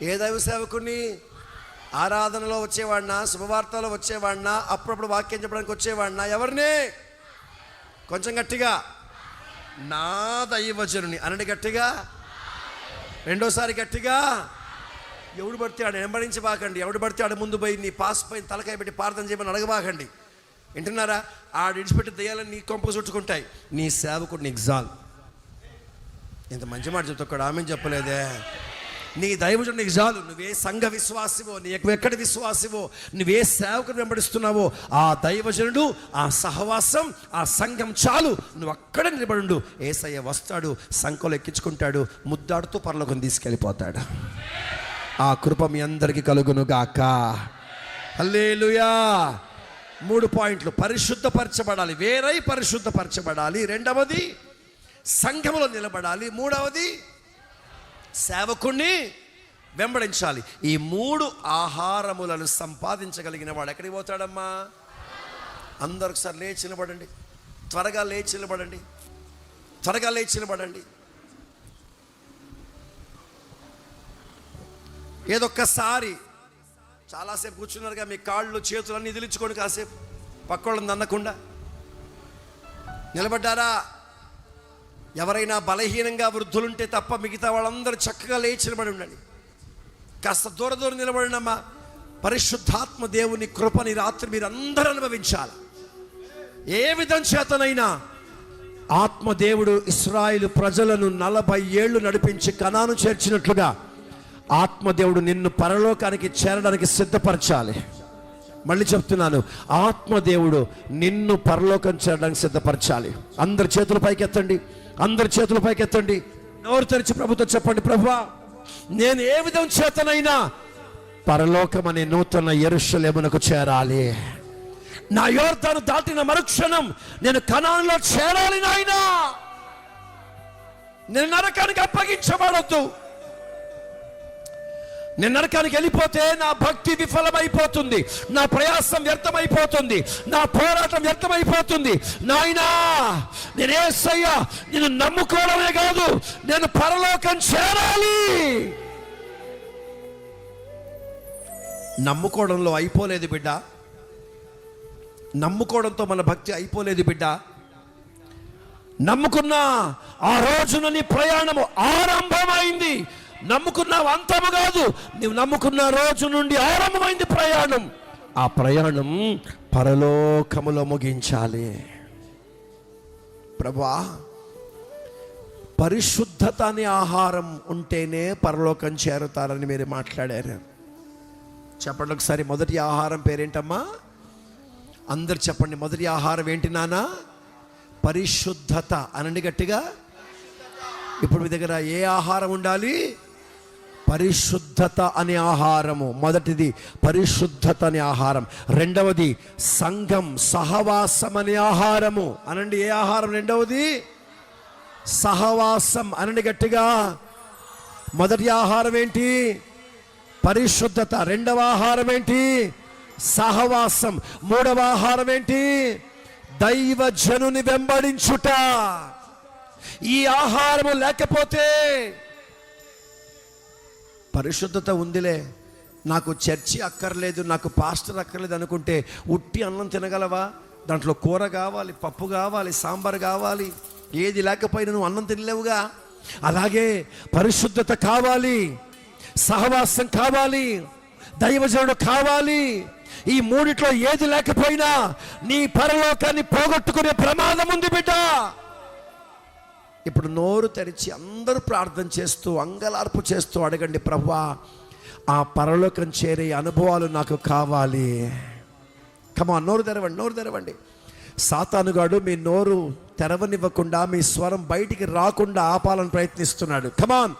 ఏ దైవ సేవకుని? ఆరాధనలో వచ్చేవాడినా, శుభవార్తలో వచ్చేవాడినా, అప్పుడప్పుడు వాక్యం చెప్పడానికి వచ్చేవాడినా? ఎవరిని? కొంచెం గట్టిగా, నా దైవజనుని అనండి గట్టిగా. రెండోసారి గట్టిగా. ఎవడు పడితే ఆడు వెంబడించబాకండి. ఎవడు పడితే ఆడు ముందు పోయి నీ పాస్ పైన తలకాయ పెట్టి ప్రార్థన చేయమని అడగబాకండి. వింటున్నారా? ఆడు ఇడిచిపెట్టి దయ్యాలని నీ కొంప చుట్టుకుంటాయి. నీ సేవకుడు నీకు జాలు. ఇంత మంచి మాట చెప్తా కూడా ఆమె చెప్పలేదే. నీ దైవజనుడు నీకు చాలు. నువ్వే సంఘ విశ్వాసివో, నీకు ఎక్కడి విశ్వాసివో, నువ్వే సేవకుని వెంబడిస్తున్నావో, ఆ దైవజనుడు, ఆ సహవాసం, ఆ సంఘం చాలు. నువ్వు అక్కడే నిలబడు. యేసయ్య వస్తాడు, సంఖలో ఎక్కించుకుంటాడు, ముద్దాడుతూ పరలోకం తీసుకెళ్ళిపోతాడు. ఆ కృప మీ అందరికీ కలుగును గాక. హల్లెలూయా. 3 పాయింట్లు. పరిశుద్ధపరచబడాలి, వేరై పరిశుద్ధపరచబడాలి. రెండవది సంఘములో నిలబడాలి. మూడవది సేవకుణ్ణి వెంబడించాలి. ఈ 3 ఆహారములను సంపాదించగలిగిన వాడు ఎక్కడికి పోతాడమ్మా? అందరూ ఒకసారి లేచి నిలబడండి. త్వరగా లేచి నిలబడండి. త్వరగా లేచి నిలబడండి. ఏదొక్కసారి చాలాసేపు కూర్చున్నారుగా, మీ కాళ్ళు చేతులు అన్నీ ఇదిలించుకోండి. కాసేపు పక్కోళ్ళని అందకుండా నిలబడ్డారా? ఎవరైనా బలహీనంగా వృద్ధులుంటే తప్ప మిగతా వాళ్ళందరూ చక్కగా లేచి నిలబడి ఉండండి. కాస్త దూరం నిలబడండి అమ్మా. పరిశుద్ధాత్మ దేవుని కృపని రాత్రి మీరు అందరూ అనుభవించాలి. ఏ విధం చేతనైనా ఆత్మదేవుడు ఇశ్రాయేలు ప్రజలను 40 ఏళ్ళు నడిపించి కనాను చేర్చినట్లుగా ఆత్మదేవుడు నిన్ను పరలోకానికి చేరడానికి సిద్ధపరచాలి. మళ్ళీ చెప్తున్నాను, ఆత్మదేవుడు నిన్ను పరలోకం చేరడానికి సిద్ధపరచాలి. అందరి చేతుల పైకి ఎత్తండి. అందరి చేతుల పైకి ఎత్తండి. నోరు తెరిచి ప్రభుతో చెప్పండి, ప్రభువా, నేను ఏ విధం చేతనైనా పరలోకం అనే నూతన యెరూషలేమునకు చేరాలి. నా యోర్దాను దాటిన మరుక్షణం నేను కనానులో చేరాలి. నాయనా, నేను నరకానికి అప్పగించబడొద్దు. నేను నరకానికి వెళ్ళిపోతే నా భక్తి విఫలమైపోతుంది, నా ప్రయాసం వ్యర్థమైపోతుంది, నా పోరాటం వ్యర్థమైపోతుంది. నాయనా, నేను యేసయ్య నిన్ను నమ్ముకోవడమే కాదు, నేను పరలోకం చేరాలి. నమ్ముకోవడంలో అయిపోలేదు బిడ్డ. నమ్ముకోవడంతో మన భక్తి అయిపోలేదు బిడ్డ. నమ్ముకున్నా ఆ రోజున నీ ప్రయాణము ఆరంభమైంది. నమ్ముకున్నావు అంతము కాదు, నువ్వు నమ్ముకున్న రోజు నుండి ఆరంభమైంది ప్రయాణం. ఆ ప్రయాణం పరలోకములో ముగించాలి. ప్రభువా, పరిశుద్ధత అనే ఆహారం ఉంటేనే పరలోకం చేరుతారని మీరు మాట్లాడారు. చెప్పండి ఒకసారి. మొదటి ఆహారం పేరేంటమ్మా? అందరు చెప్పండి. మొదటి ఆహారం ఏంటి నాన్న? పరిశుద్ధత అనండి గట్టిగా. ఇప్పుడు మీ దగ్గర ఏ ఆహారం ఉండాలి? పరిశుద్ధత అనే ఆహారము. మొదటిది పరిశుద్ధత అనే ఆహారం. రెండవది సంఘం, సహవాసం అనే ఆహారము అనండి. ఏ ఆహారం? రెండవది సహవాసం అనండి గట్టిగా. మొదటి ఆహారం ఏంటి? పరిశుద్ధత. రెండవ ఆహారం ఏంటి? సహవాసం. మూడవ ఆహారం ఏంటి? దైవజనుని వెంబడించుట. ఈ ఆహారము లేకపోతే, పరిశుద్ధత ఉందిలే, నాకు చర్చి అక్కర్లేదు, నాకు పాస్టర్ అక్కర్లేదు అనుకుంటే ఉట్టి అన్నం తినగలవా? దాంట్లో కూర కావాలి, పప్పు కావాలి, సాంబార్ కావాలి. ఏది లేకపోయినా నువ్వు అన్నం తినలేవుగా. అలాగే పరిశుద్ధత కావాలి, సహవాసం కావాలి, దైవజనుడు కావాలి. ఈ మూడిట్లో ఏది లేకపోయినా నీ పరలోకాన్ని పోగొట్టుకునే ప్రమాదం ఉంది బిడ్డ. ఇప్పుడు నోరు తెరిచి అందరూ ప్రార్థన చేస్తూ, అంగలార్పు చేస్తూ అడగండి, ప్రభువా, ఆ పరలోకం చేరే అనుభవాలు నాకు కావాలి. కమాన్, నోరు తెరవండి, నోరు తెరవండి. సాతానుగాడు మీ నోరు తెరవనివ్వకుండా, మీ స్వరం బయటికి రాకుండా ఆపాలని ప్రయత్నిస్తున్నాడు. కమాన్,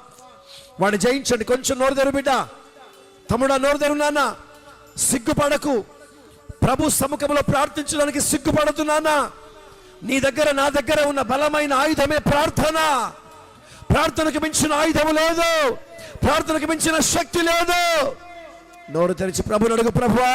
వాడిని జయించండి. కొంచెం నోరు తెరు బిడ్డ. తమ్ముడా, నోరు తెరు నాన్న. సిగ్గుపడకు. ప్రభు సముఖంలో ప్రార్థించడానికి సిగ్గుపడదు నాన్న. నీ దగ్గర, నా దగ్గర ఉన్న బలమైన ఆయుధమే ప్రార్థన. ప్రార్థనకు మించిన ఆయుధము లేదు, ప్రార్థనకు మించిన శక్తి లేదు. నోరు తెరిచి ప్రభుని అడుగు, ప్రభువా,